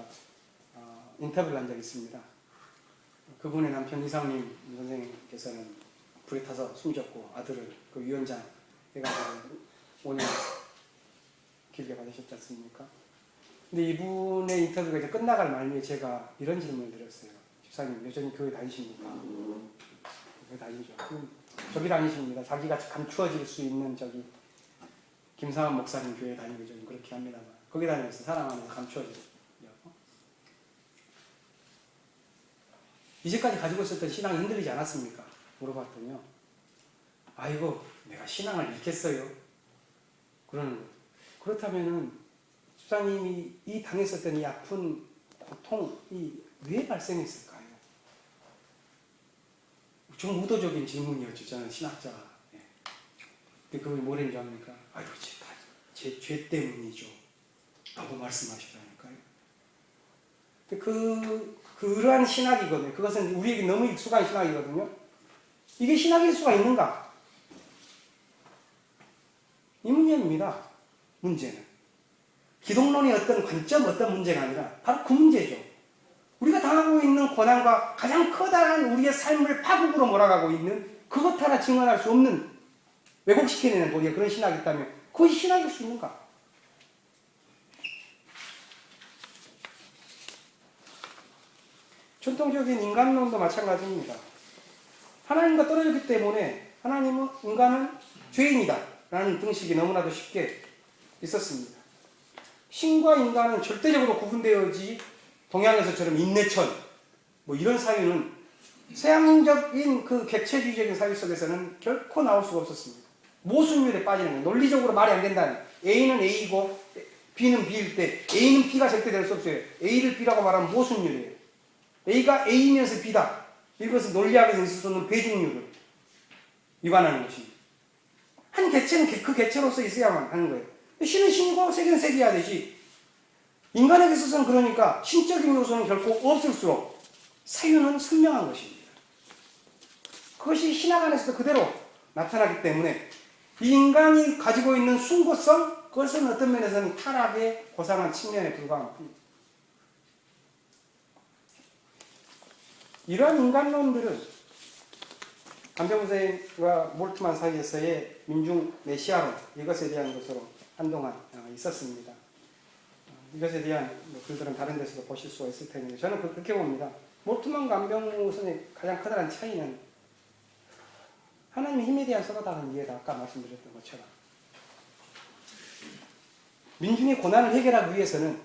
인터뷰를 한 적이 있습니다. 그분의 남편 이상민 선생님께서는 불에 타서 숨졌고 아들을 그 위원장 해가지고 5년 길게 받으셨지 않습니까? 근데 이분의 인터뷰가 이제 끝나갈 말미에 제가 이런 질문을 드렸어요. 집사님 여전히 교회 다니십니까? 교회 다니죠. 저기 다니십니다. 자기가 감추어질 수 있는 저기 김상환 목사님 교회 다니고 좀 그렇게 합니다만 거기 다니면서 사람 안에서 감추어지려고. 이제까지 가지고 있었던 신앙이 흔들리지 않았습니까? 물어봤더니요. 아이고, 내가 신앙을 잃겠어요. 그러는 거예요. 그렇다면은 집사님이 이 당했었던 이 아픈 고통이 왜 발생했을까요? 좀 의도적인 질문이었죠. 저는 신학자가. 예. 근데 그걸 뭐랬는지 압니까? 아이고, 제 죄 때문이죠. 라고 말씀하시더라니까요. 그러한 신학이거든요. 그것은 우리에게 너무 익숙한 신학이거든요. 이게 신학일 수가 있는가? 이 문제입니다. 문제는. 기독론의 어떤 관점, 어떤 문제가 아니라 바로 그 문제죠. 우리가 당하고 있는 고난과 가장 커다란 우리의 삶을 파국으로 몰아가고 있는 그것 하나 증언할 수 없는 왜곡시켜내는 우리가 그런 신학이 있다면 그것이 신학일 수 있는가? 전통적인 인간론도 마찬가지입니다. 하나님과 떨어졌기 때문에 하나님은 인간은 죄인이다 라는 등식이 너무나도 쉽게 있었습니다. 신과 인간은 절대적으로 구분되어지 동양에서처럼 인내천 뭐 이런 사유는 서양적인 그 객체주의적인 사유 속에서는 결코 나올 수가 없었습니다. 모순율에 빠지는 거예요. 논리적으로 말이 안 된다는. A는 A이고 B는 B일 때 A는 B가 절대 될 수 없어요. A를 B라고 말하면 모순율이에요. A가 A면서 B다. 이것은 논리학에서 있을 수 없는 배중률을 위반하는 것입니다. 한 개체는 그 개체로서 있어야만 하는 거예요. 신은 신이고 색은 색이어야 되지. 인간에게 있어서는 그러니까 신적인 요소는 결코 없을수록 사유는 선명한 것입니다. 그것이 신학 안에서도 그대로 나타나기 때문에 이 인간이 가지고 있는 숭고성, 그것은 어떤 면에서는 타락의 고상한 측면에 불과한 뿐입니다. 이러한 인간론들은 안병훈 선생님과 몰트만 사이에서의 민중 메시아론, 이것에 대한 것으로 한동안 있었습니다. 이것에 대한 글들은 다른 데서도 보실 수가 있을 텐데 저는 그렇게 봅니다. 몰트만과 안병훈 선생님의 가장 커다란 차이는 하나님의 힘에 대한 서로 다른 이해다. 아까 말씀드렸던 것처럼 민중의 고난을 해결하기 위해서는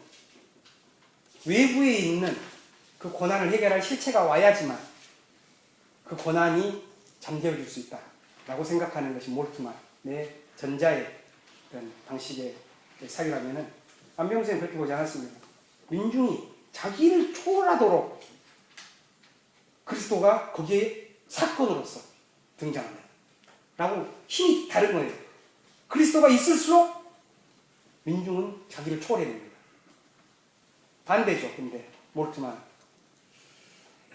외부에 있는 그 고난을 해결할 실체가 와야지만 그 고난이 잠재워질 수 있다 라고 생각하는 것이 몰트만의 전자의 그런 방식의 사유라면은 안병훈 선생님은 그렇게 보지 않았습니다. 민중이 자기를 초월하도록 그리스도가 거기에 사건으로서 등장한다 라고 힘이 다른 거예요. 그리스도가 있을수록 민중은 자기를 초월해냅니다. 반대죠. 근데 몰트만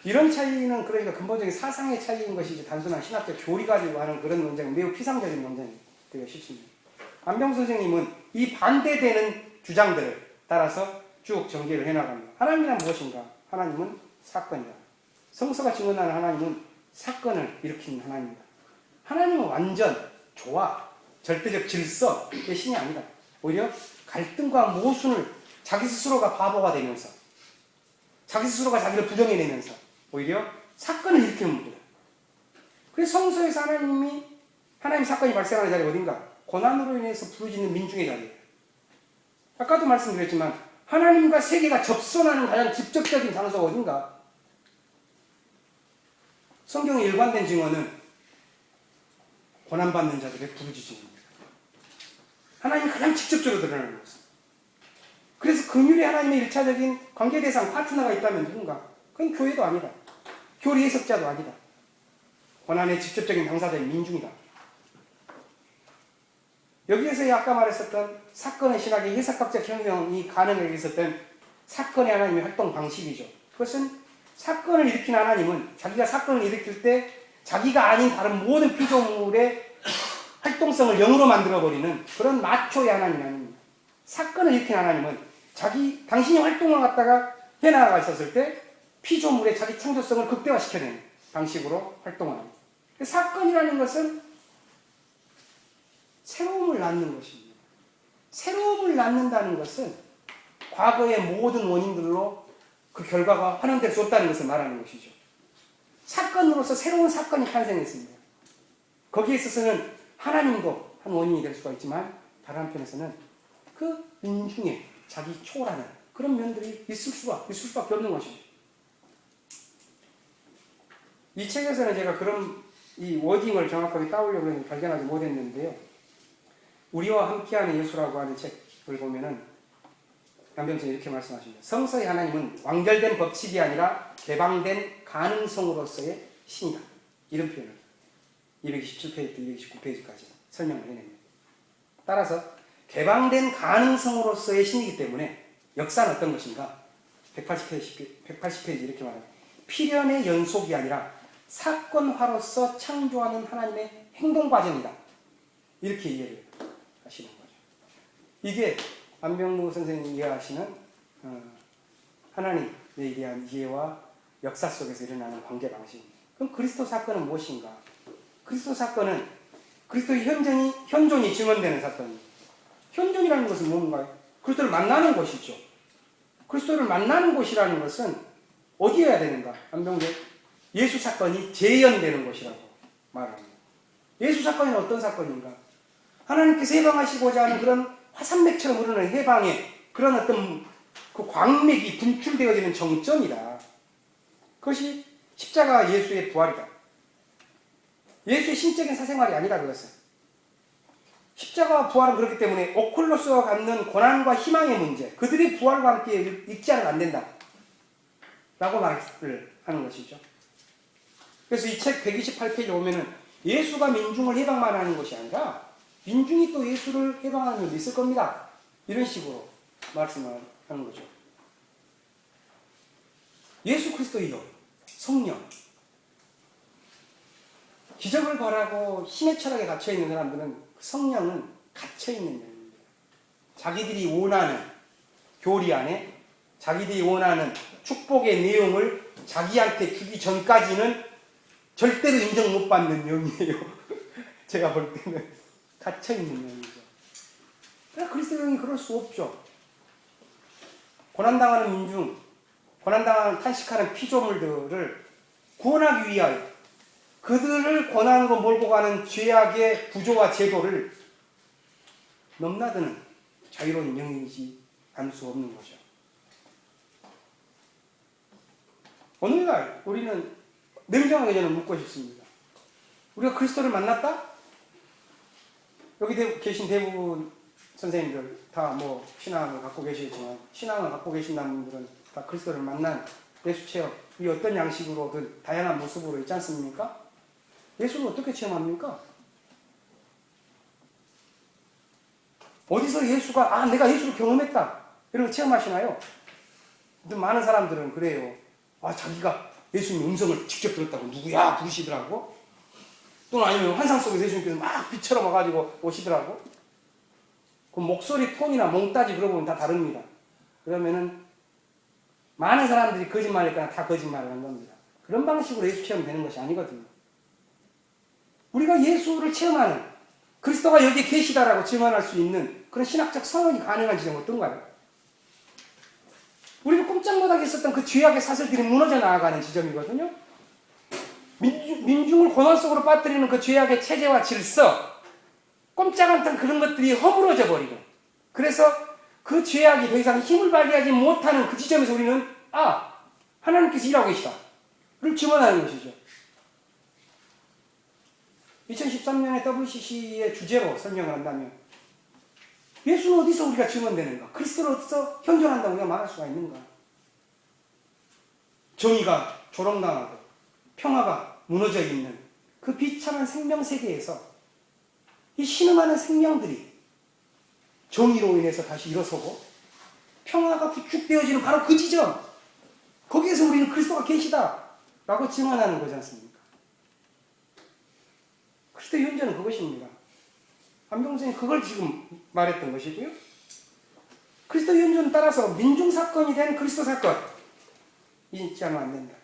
이런 차이는 그러니까 근본적인 사상의 차이인 것이지 단순한 신학적 교리 가지고 하는 그런 논쟁은 매우 피상적인 논쟁이 되기가 쉽습니다. 안병훈 선생님은 이 반대되는 주장들을 따라서 쭉 전개를 해나갑니다. 하나님이란 무엇인가? 하나님은 사건이다. 성서가 증언하는 하나님은 사건을 일으키는 하나님이다. 하나님은 완전, 조화, 절대적 질서의 신이 아니다. 오히려 갈등과 모순을 자기 스스로가 바보가 되면서 자기 스스로가 자기를 부정해내면서 오히려 사건을 일으키는 분이다. 그래서 성서에서 하나님 사건이 발생하는 자리가 어딘가? 고난으로 인해서 부르짖는 민중의 자리예요. 아까도 말씀드렸지만 하나님과 세계가 접선하는 가장 직접적인 장소가 어딘가? 성경의 일관된 증언은 고난받는 자들의 부르짖음입니다. 하나님이 가장 직접적으로 드러나는 것은. 그래서 긍휼의 하나님의 일차적인 관계 대상 파트너가 있다면 누군가? 그건 교회도 아니다. 교리 해석자도 아니다. 고난의 직접적인 당사자인 민중이다. 여기에서 아까 말했었던 사건의 신학의 해석학적 혁명이 가능하게 있었던 사건의 하나님의 활동 방식이죠. 그것은 사건을 일으킨 하나님은 자기가 사건을 일으킬 때 자기가 아닌 다른 모든 피조물의 활동성을 영으로 만들어버리는 그런 마초의 하나님이 아닙니다. 사건을 일으킨 하나님은 당신이 활동을 갖다가 해나가 있었을 때 피조물의 자기 창조성을 극대화시켜내는 방식으로 활동을 합니다. 사건이라는 것은 새로움을 낳는 것입니다. 새로움을 낳는다는 것은 과거의 모든 원인들로 그 결과가 환원될 수 없다는 것을 말하는 것이죠. 사건으로서 새로운 사건이 탄생했습니다. 거기에 있어서는 하나님도 한 원인이 될 수가 있지만 다른 한편에서는 그 민중에 자기 초월하는 그런 면들이 있을 수밖에 없는 것이죠. 이 책에서는 제가 그런 이 워딩을 정확하게 따오려고 했는데 발견하지 못했는데요. 우리와 함께하는 예수라고 하는 책을 보면은 안병선이 이렇게 말씀하십니다. 성서의 하나님은 완결된 법칙이 아니라 개방된 가능성으로서의 신이다. 이런 표현을 227페이지, 229페이지까지 설명을 해냅니다. 따라서 개방된 가능성으로서의 신이기 때문에 역사는 어떤 것인가? 180페이지 이렇게 말합니다. 필연의 연속이 아니라 사건화로서 창조하는 하나님의 행동 과정이다. 이렇게 이해를 하시는 거죠. 이게 안병무 선생님이 이해하시는 하나님에 대한 이해와 역사 속에서 일어나는 관계 방식입니다. 그럼 그리스도 사건은 무엇인가? 그리스도 사건은 그리스도의 현존이 증언되는 사건입니다. 현존이라는 것은 뭔가요? 그리스도를 만나는 곳이죠. 그리스도를 만나는 곳이라는 것은 어디여야 되는가? 안병재 예수 사건이 재현되는 곳이라고 말합니다. 예수 사건은 어떤 사건인가? 하나님께서 해방하시고자 하는 그런 화산맥처럼 흐르는 해방의 그런 어떤 그 광맥이 분출되어지는 정점이다. 그것이 십자가 예수의 부활이다. 예수의 신적인 사생활이 아니다 그것은. 십자가와 부활은 그렇기 때문에 오클로스가 갖는 고난과 희망의 문제, 그들의 부활과 함께 일치하면 안 된다 라고 말을 하는 것이죠. 그래서 이 책 128페이지에 보면은 예수가 민중을 해방만 하는 것이 아니라 민중이 또 예수를 해방하는 일도 있을 겁니다. 이런 식으로 말씀을 하는 거죠. 예수 그리스도의 영, 성령, 기적을 바라고 신의 철학에 갇혀있는 사람들은 성령은 갇혀있는 영입니다. 자기들이 원하는 교리 안에 자기들이 원하는 축복의 내용을 자기한테 주기 전까지는 절대로 인정 못 받는 영이에요. 제가 볼 때는 갇혀있는 영이죠. 그러니까 그리스도 영이 그럴 수 없죠. 고난당하는 민중, 고난당하는 탄식하는 피조물들을 구원하기 위하여 그들을 고난으로 몰고 가는 죄악의 구조와 제도를 넘나드는 자유로운 영이지 않을 수 없는 거죠. 오늘날 우리는 냉정하게 저는 묻고 싶습니다. 우리가 그리스도를 만났다? 여기 계신 대부분 선생님들 다 뭐 신앙을 갖고 계시지만 신앙을 갖고 계신다는 분들은 다 그리스도를 만난 예수 체험, 이 어떤 양식으로든 다양한 모습으로 있지 않습니까? 예수를 어떻게 체험합니까? 어디서 예수가 내가 예수를 경험했다 이런 거 체험하시나요? 근데 많은 사람들은 그래요. 자기가 예수님 음성을 직접 들었다고 누구야 부르시더라고. 또는 아니면 환상 속에서 예수님께서 막 빛처럼 와가지고 오시더라고. 그 목소리 톤이나 몽따지 물어보면 다 다릅니다. 그러면은 많은 사람들이 거짓말이니까 다 거짓말을 한 겁니다. 그런 방식으로 예수 체험이 되는 것이 아니거든요. 우리가 예수를 체험하는, 그리스도가 여기에 계시다라고 증언할 수 있는 그런 신학적 선언이 가능한 지점은 어떤가요? 우리가 꼼짝 못하게 있었던 그 죄악의 사슬들이 무너져 나아가는 지점이거든요. 민중을 고난 속으로 빠뜨리는 그 죄악의 체제와 질서, 꼼짝 않던 그런 것들이 허물어져 버리고, 그래서 그 죄악이 더 이상 힘을 발휘하지 못하는 그 지점에서 우리는 하나님께서 일하고 계시다를 증언하는 것이죠. 2013년에 WCC의 주제로 설명을 한다면 예수는 어디서 우리가 증언되는가? 그리스도를 어디서 현존한다고 우리가 말할 수가 있는가? 정의가 조롱당하고 평화가 무너져 있는 그 비참한 생명세계에서 이 신음하는 생명들이 정의로 인해서 다시 일어서고 평화가 구축되어지는 바로 그 지점, 거기에서 우리는 그리스도가 계시다라고 증언하는 거지 않습니까? 그리스도의 현존은 그것입니다. 안병선이 그걸 지금 말했던 것이고요. 그리스도의 현존을 따라서 민중사건이 된 그리스도 사건 잊지 않으면 안 된다.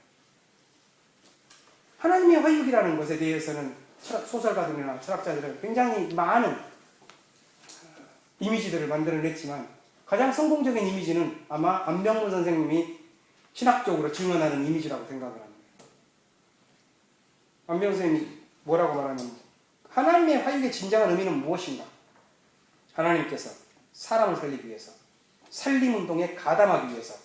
하나님의 화육이라는 것에 대해서는 소설가들이나 철학자들은 굉장히 많은 이미지들을 만들어냈지만 가장 성공적인 이미지는 아마 안병문 선생님이 신학적으로 증언하는 이미지라고 생각을 합니다. 안병문 선생님이 뭐라고 말하냐면 하나님의 화육의 진정한 의미는 무엇인가? 하나님께서 사람을 살리기 위해서, 살림운동에 가담하기 위해서,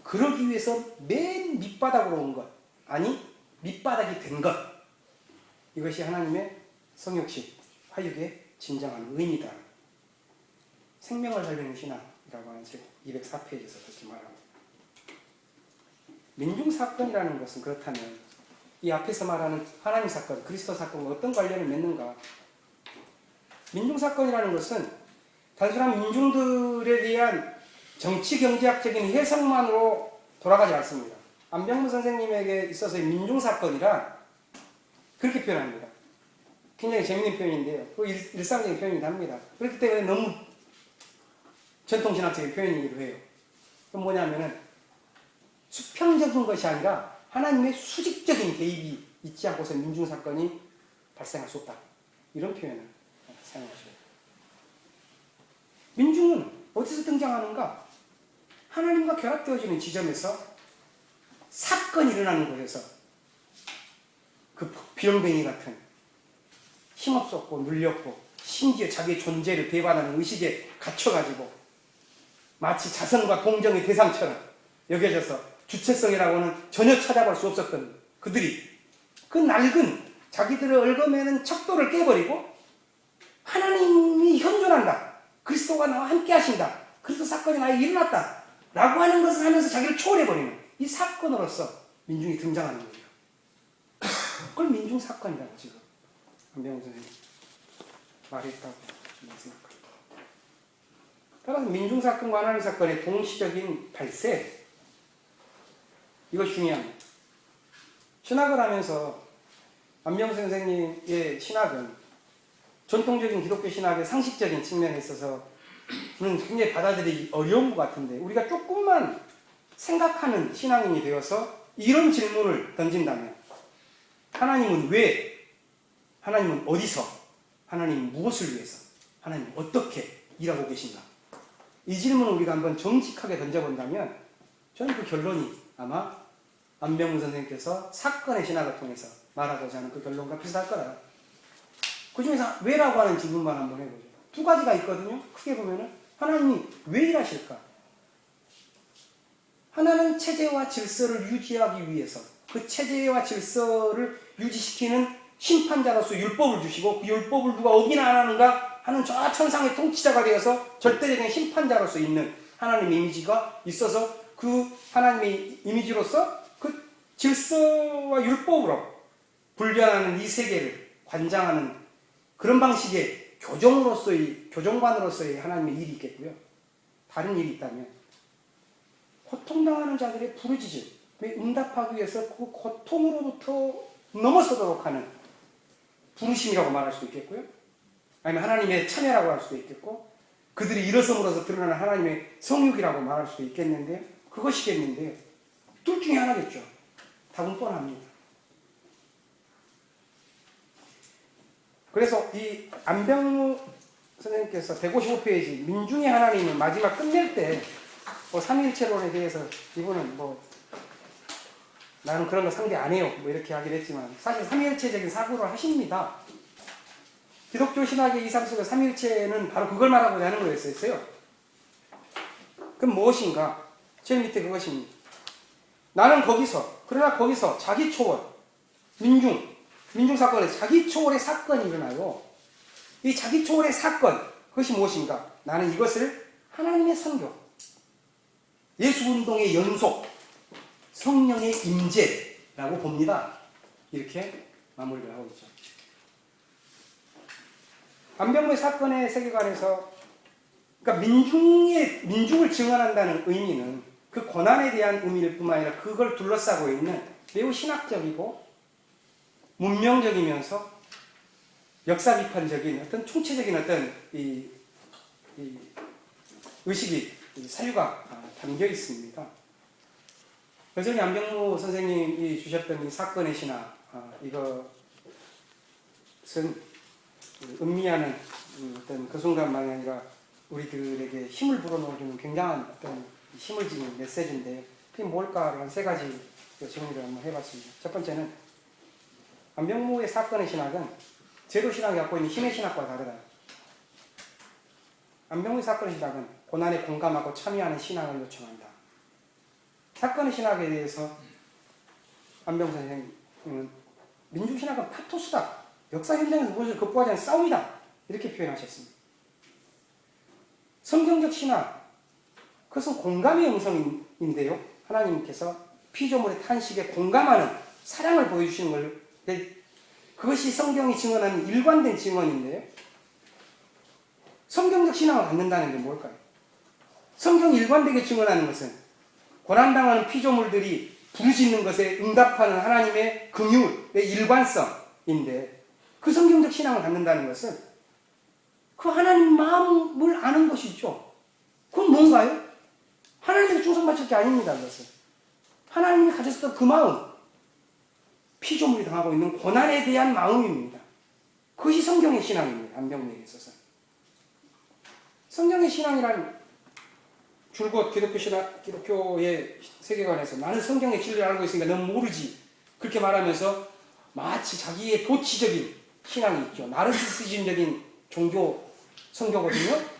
그러기 위해서 맨 밑바닥으로 온 것, 아니 밑바닥이 된 것, 이것이 하나님의 성육신, 화육의 진정한 의미다. 생명을 살리는 신앙이라고 하는 책 204페이지에서 그렇게 말합니다. 민중사건이라는 것은 그렇다면 이 앞에서 말하는 하나님 사건, 그리스도 사건과 어떤 관련을 맺는가? 민중사건이라는 것은 단순한 민중들에 대한 정치 경제학적인 해석만으로 돌아가지 않습니다. 안병무 선생님에게 있어서의 민중사건이란 그렇게 표현합니다. 굉장히 재미있는 표현인데요. 일상적인 표현이기도 합니다. 그렇기 때문에 너무 전통신학적인 표현이기도 해요. 그건 뭐냐면은 수평적인 것이 아니라 하나님의 수직적인 개입이 있지 않고서 민중사건이 발생할 수 없다. 이런 표현을 사용하셔요. 민중은 어디서 등장하는가? 하나님과 결합되어지는 지점에서 사건이 일어나는 곳에서 그 비렁뱅이 같은 힘없었고 눌렸고 심지어 자기의 존재를 배반하는 의식에 갇혀가지고 마치 자선과 동정의 대상처럼 여겨져서 주체성이라고 하는 전혀 찾아볼 수 없었던 그들이 그 낡은 자기들을 얽어매는 척도를 깨버리고 하나님이 현존한다. 그리스도가 나와 함께 하신다. 그리스도 사건이 나에 일어났다. 라고 하는 것을 하면서 자기를 초월해버리는 이 사건으로서 민중이 등장하는 거예요. 그걸 민중사건이라고 지금 안병무 선생님이 말했다고 생각합니다. 따라서 민중사건과 하나님 사건의 동시적인 발생, 이것이 중요합니다. 신학을 하면서 안병무 선생님의 신학은 전통적인 기독교 신학의 상식적인 측면에 있어서는 굉장히 받아들이기 어려운 것 같은데 우리가 조금만 생각하는 신앙인이 되어서 이런 질문을 던진다면 하나님은 왜? 하나님은 어디서? 하나님은 무엇을 위해서? 하나님은 어떻게 일하고 계신가? 이 질문을 우리가 한번 정직하게 던져본다면 저는 그 결론이 아마 안병무 선생님께서 사건의 신학을 통해서 말하고자 하는 그 결론과 비슷할 거라. 그 중에서 왜라고 하는 질문만 한번 해보죠. 두 가지가 있거든요. 크게 보면은 하나님이 왜 일하실까? 하나는 체제와 질서를 유지하기 위해서 그 체제와 질서를 유지시키는 심판자로서 율법을 주시고 그 율법을 누가 어기나 안 하는가 하는 저 천상의 통치자가 되어서 절대적인 심판자로서 있는 하나님의 이미지가 있어서 그 하나님의 이미지로서 그 질서와 율법으로 분류하는 이 세계를 관장하는 그런 방식의 교정관으로서의 하나님의 일이 있겠고요. 다른 일이 있다면 고통당하는 자들의 부르짖음에 응답하기 위해서 그 고통으로부터 넘어서도록 하는 부르심이라고 말할 수도 있겠고요. 아니면 하나님의 참여라고 할 수도 있겠고 그들이 일어섬으로써 드러나는 하나님의 성육이라고 말할 수도 있겠는데 그것이겠는데 둘 중에 하나겠죠. 답은 뻔합니다. 그래서 이 안병무 선생님께서 155페이지 민중의 하나님을 마지막 끝낼 때 삼위일체론에 대해서 이분은 나는 그런 거 상대 안 해요 이렇게 하긴 했지만 사실 삼위일체적인 사고를 하십니다. 기독교 신학의 이상 속의 삼위일체는 바로 그걸 말하고자 하는 거였어요. 그럼 무엇인가? 제일 밑에 그것입니다. 나는 그러나 거기서 자기 초월, 민중사건에서 자기 초월의 사건이 일어나요. 이 자기 초월의 사건, 그것이 무엇인가? 나는 이것을 하나님의 선교, 예수운동의 연속, 성령의 임재라고 봅니다. 이렇게 마무리를 하고 있죠. 안병무의 사건의 세계관에서 그러니까 민중을 증언한다는 의미는 그 고난에 대한 의미일 뿐만 아니라 그걸 둘러싸고 있는 매우 신학적이고 문명적이면서 역사 비판적인 어떤 총체적인 어떤 이 의식이 사유가 담겨 있습니다. 여전히 안병무 선생님이 주셨던 이 사건의 신학 이것은 음미하는 어떤 그 순간만이 아니라 우리들에게 힘을 불어넣어주는 굉장한 어떤 힘을 지닌 메시지인데 그게 뭘까를 한 세 가지 정리를 한번 해봤습니다. 첫 번째는 안병무의 사건의 신학은 제도신학이 갖고 있는 힘의 신학과 다르다. 안병무의 사건의 신학은 고난에 공감하고 참여하는 신앙을 요청한다. 사건의 신학에 대해서 안병무 선생님 민주신학은 파토스다. 역사 현장에서 무엇을 극복하지 않은 싸움이다. 이렇게 표현하셨습니다. 성경적 신학, 그것은 공감의 음성인데요. 하나님께서 피조물의 탄식에 공감하는 사랑을 보여주시는 걸, 그것이 성경이 증언하는 일관된 증언인데요. 성경적 신앙을 갖는다는 게 뭘까요? 성경이 일관되게 증언하는 것은 고난당하는 피조물들이 부르짖는 것에 응답하는 하나님의 긍휼의 일관성인데, 그 성경적 신앙을 갖는다는 것은 그 하나님 마음을 아는 것이죠. 그건 뭔가요? 하나님에게 충성바칠 게 아닙니다. 그것은 하나님이 가졌던 그 마음, 피조물이 당하고 있는 고난에 대한 마음입니다. 그것이 성경의 신앙입니다. 안병리에 있어서 성경의 신앙이란 줄곧 기독교의 세계관에서 나는 성경의 진리를 알고 있으니까 넌 모르지, 그렇게 말하면서 마치 자기의 도치적인 신앙이 있죠. 나르시시즘적인 종교 성교거든요.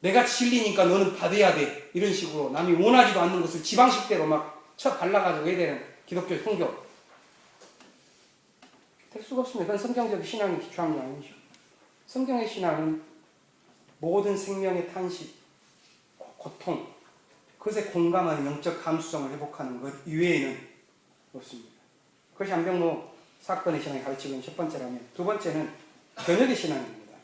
내가 진리니까 너는 받아야 돼, 이런 식으로 남이 원하지도 않는 것을 지방식대로 막 쳐 발라가지고 해야 되는 기독교 성교. 될 수가 없습니다. 그건 성경적 신앙이 기초한 게 아니죠. 성경의 신앙은 모든 생명의 탄식, 고통, 그것에 공감하는 영적 감수성을 회복하는 것 이외에는 없습니다. 그것이 안병로 사건의 신앙이 가르치고 있는 첫 번째라면, 두 번째는 변혁의 신앙입니다.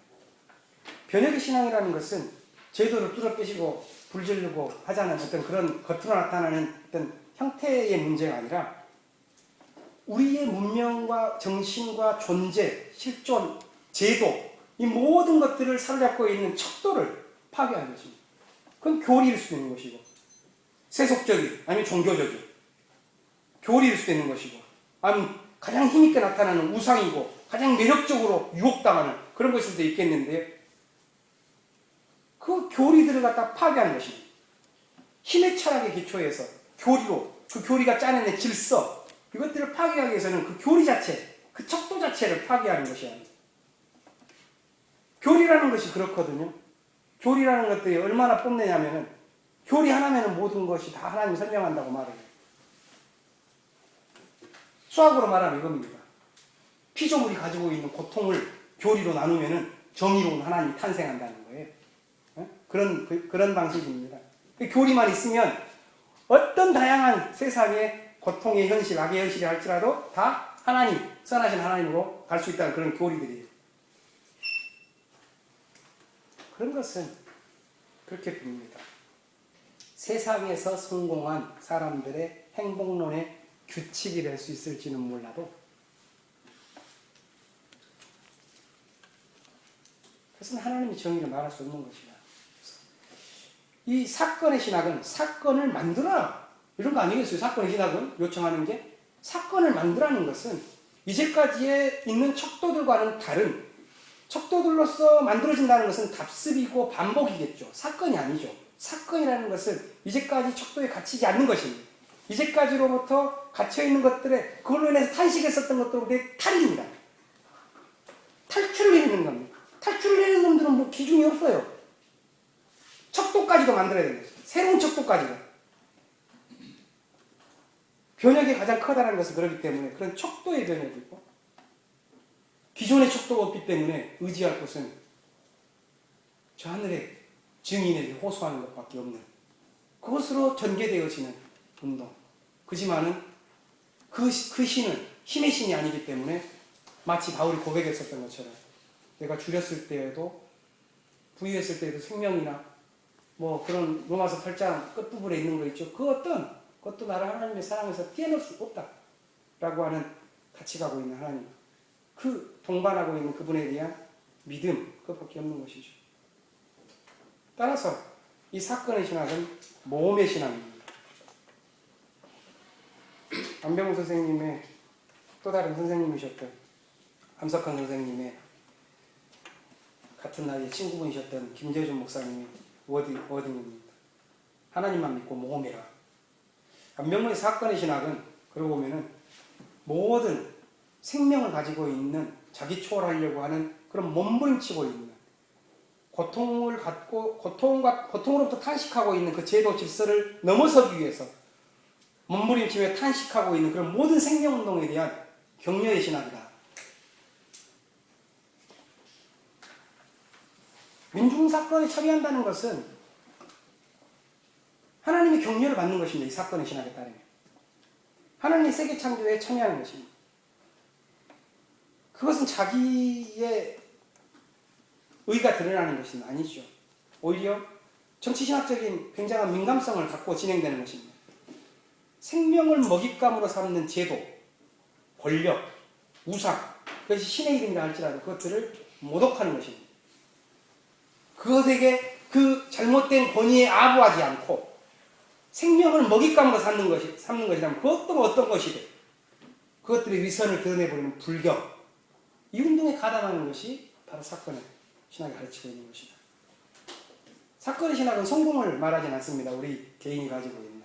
변혁의 신앙이라는 것은 제도를 뚫어 빼시고 불지르고 하자는 어떤 그런 겉으로 나타나는 어떤 형태의 문제가 아니라 우리의 문명과 정신과 존재, 실존, 제도, 이 모든 것들을 사로잡고 있는 척도를 파괴하는 것입니다. 그건 교리일 수도 있는 것이고, 세속적인 아니면 종교적인 교리일 수도 있는 것이고, 아니면 가장 힘있게 나타나는 우상이고 가장 매력적으로 유혹당하는 그런 것일 수도 있겠는데, 그 교리들을 갖다 파괴하는 것입니다. 힘의 철학의 기초에서 교리로 그 교리가 짜내는 질서, 이것들을 파괴하기 위해서는 그 교리 자체, 그 척도 자체를 파괴하는 것이 아닙니다. 교리라는 것이 그렇거든요. 교리라는 것들이 얼마나 뽐내냐면은, 교리 하나면은 모든 것이 다 하나님이 설명한다고 말해요. 수학으로 말하면 이겁니다. 피조물이 가지고 있는 고통을 교리로 나누면은 정의로운 하나님이 탄생한다는 거예요. 그런 방식입니다. 교리만 있으면 어떤 다양한 세상의 고통의 현실, 악의 현실이 할지라도 다 하나님, 선하신 하나님으로 갈 수 있다는 그런 교리들이에요. 그런 것은 그렇게 봅니다. 세상에서 성공한 사람들의 행복론의 규칙이 될 수 있을지는 몰라도, 그것은 하나님의 정의를 말할 수 없는 것이다. 이 사건의 신학은 사건을 만들어라, 이런 거 아니겠어요? 사건의 신학은 요청하는 게, 사건을 만들라는 것은 이제까지에 있는 척도들과는 다른, 척도들로서 만들어진다는 것은 답습이고 반복이겠죠. 사건이 아니죠. 사건이라는 것은 이제까지 척도에 갇히지 않는 것입니다. 이제까지로부터 갇혀있는 것들에, 그걸로 인해서 탄식했었던 것들로부터의 탈입니다. 탈출을 해내는 겁니다. 탈출을 해내는 놈들은 뭐 기준이 없어요. 척도까지도 만들어야 됩니다. 새로운 척도까지도. 변혁이 가장 커다란 것은 그렇기 때문에 그런 척도의 변혁이 있고, 기존의 척도가 없기 때문에 의지할 것은 저 하늘의 증인에게 호소하는 것밖에 없는, 그것으로 전개되어지는 운동. 그지만은 그 신은 힘의 신이 아니기 때문에 마치 바울이 고백했었던 것처럼 내가 줄였을 때에도, 부유했을 때에도 생명이나 뭐 그런 로마서 8장 끝부분에 있는 거 있죠. 그 어떤 그것도 나를 하나님의 사랑에서 떼어낼 수 없다 라고 하는 같이 가고 있는 하나님, 그 동반하고 있는 그분에 대한 믿음, 그것밖에 없는 것이죠. 따라서 이 사건의 신학은 모험의 신학입니다. 안병우 선생님의 또 다른 선생님이셨던 함석헌 선생님의 같은 나이에 친구분이셨던 김재준 목사님의 워딩입니다. 하나님만 믿고 모험해라. 안병무의 사건의 신학은 그러고 보면은 모든 생명을 가지고 있는, 자기 초월하려고 하는 그런 몸부림치고 있는, 고통을 갖고 고통으로부터 탄식하고 있는 그 제도 질서를 넘어서기 위해서 몸부림치며 탄식하고 있는 그런 모든 생명운동에 대한 격려의 신학이다. 민중사건에 참여한다는 것은 하나님의 격려를 받는 것입니다. 이 사건의 신학에 따르면. 하나님의 세계 창조에 참여하는 것입니다. 그것은 자기의 의가 드러나는 것은 아니죠. 오히려 정치신학적인 굉장한 민감성을 갖고 진행되는 것입니다. 생명을 먹잇감으로 삼는 제도, 권력, 우상, 그것이 신의 이름이라 할지라도 그것들을 모독하는 것입니다. 그것에게 그 잘못된 권위에 아부하지 않고 생명을 먹잇감으로 삼는 것이라면 그것도 어떤 것이든 그것들의 위선을 드러내버리는 불경, 이 운동에 가담하는 것이 바로 사건의 신학이 가르치고 있는 것이다. 사건의 신학은 성공을 말하지 않습니다. 우리 개인이 가지고 있는.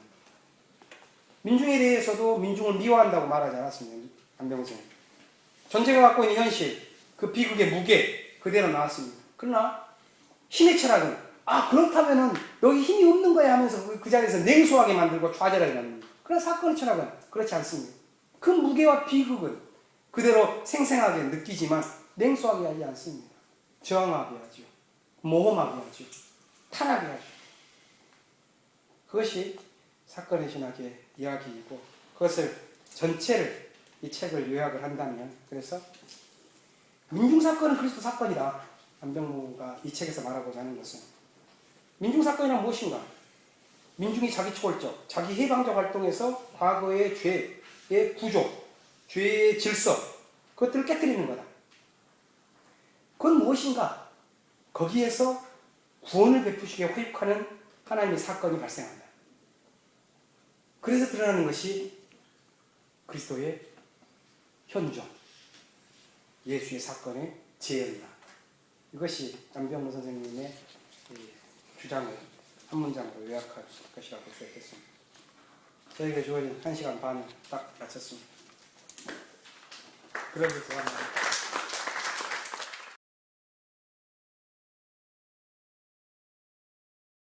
민중에 대해서도 민중을 미워한다고 말하지 않았습니다. 안병호 선생님. 전체가 갖고 있는 현실, 그 비극의 무게 그대로 나왔습니다. 그러나 신의 철학은 그렇다면은 여기 힘이 없는 거야 하면서 그 자리에서 냉소하게 만들고 좌절하게 만듭니다. 그러나 사건의 철학은 그렇지 않습니다. 그 무게와 비극은 그대로 생생하게 느끼지만 냉소하게 하지 않습니다. 저항하게 하죠. 모험하게 하죠. 탄하게 하죠. 그것이 사건의 신학의 이야기이고 그것을 전체를 이 책을 요약을 한다면 그래서 민중사건은 그리스도 사건이다. 안병무가 이 책에서 말하고자 하는 것은 민중사건이란 무엇인가? 민중이 자기 초월적, 자기 해방적 활동에서 과거의 죄의 구조, 죄의 질서 그것들을 깨뜨리는 거다. 그건 무엇인가? 거기에서 구원을 베푸시게 회복하는 하나님의 사건이 발생한다. 그래서 드러나는 것이 그리스도의 현존, 예수의 사건의 재현이다. 이것이 안병무 선생님의 주장을 한 문장으로 요약할 것이라고 볼 수 있겠습니다. 저에게 주어진 1시간 반을 딱 마쳤습니다. 그러면서